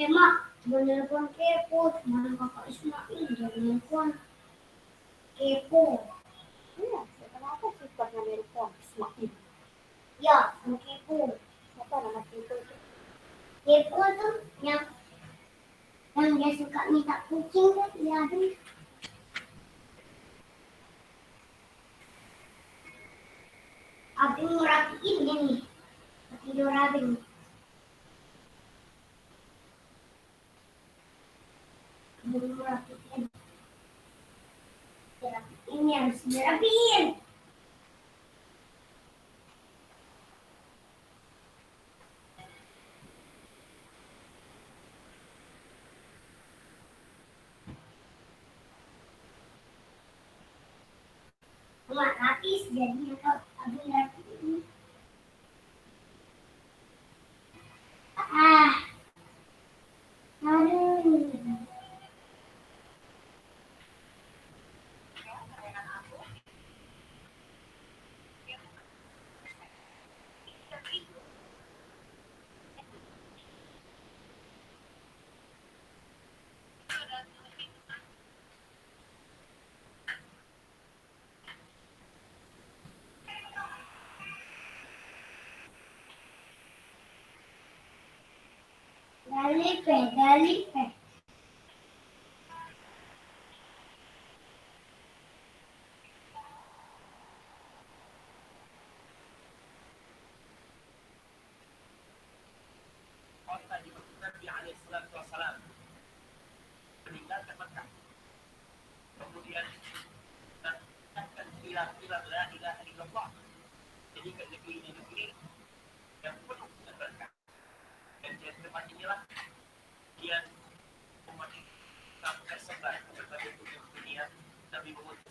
Mak, jangan nelpon kepo. Mana Kakak Ismail, jangan nelpon kepo. Iya, kenapa sifatnya nelpon Ismail? Ya, kepo. Apa nama kepo itu? Kepo tuh yang dia suka minta kucing kan, ya aduh. Abing mau rapiin ya nih, tidur Abing. Abing mau rapiin. Ini harus dirapiin. Rumah rapis jadinya kalau abu rapis. Ah, aduh. Dali. Nabi alaihi salatu wassalam meninggalkan Mekah, kemudian akan bilang la ilaha illallah, jadi ke negeri yang penuh dengan berkah, dan di tempat inilah kemudian umat Islam tersebar ke berbagai penjuru dunia. Nabi mengutus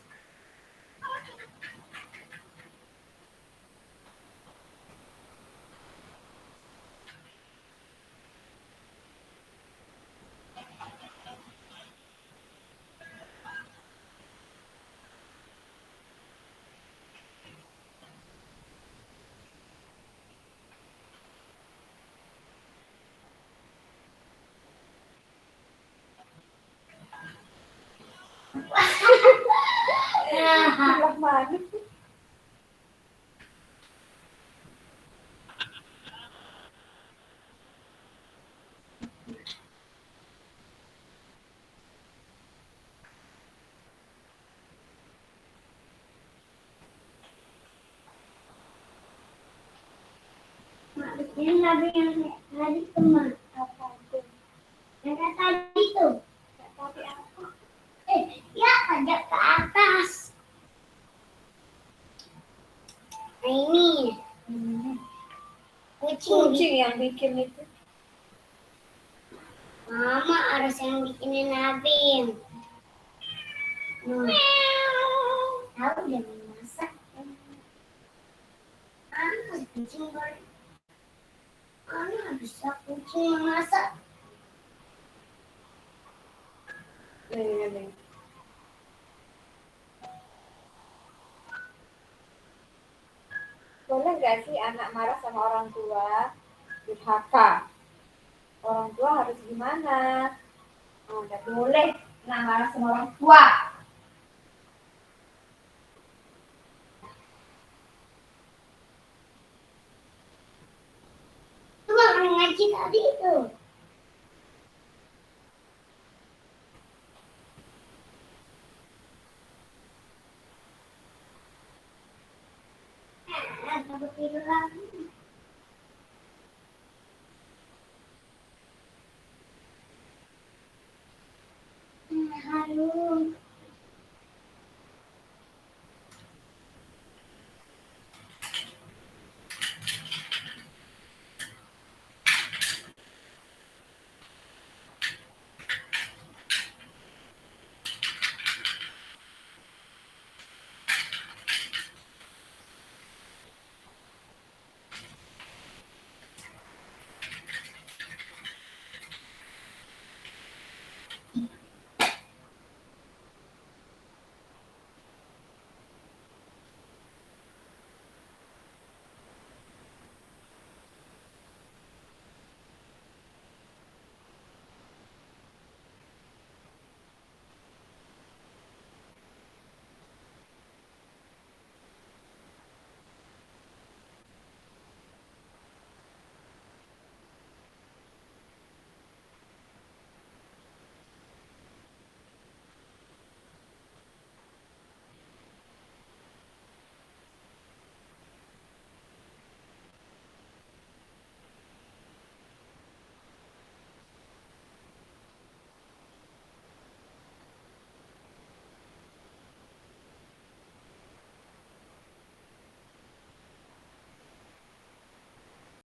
Ini Nabi yang tadi teman apa itu? Yang tadi tuh. Tapi apa? Ya ajak ke atas. Nah, ini. Kucing yang bikin itu. Mama harus yang bikinin Nabi. Tahu dia masak. Kucing goreng. Bisa kucing memasak. Boleh nggak sih anak marah sama orang tua? Durhaka. Orang tua harus gimana? Nggak boleh anak marah sama orang tua. Itu orang ngaji tadi itu. Takut tidur lagi. Harum.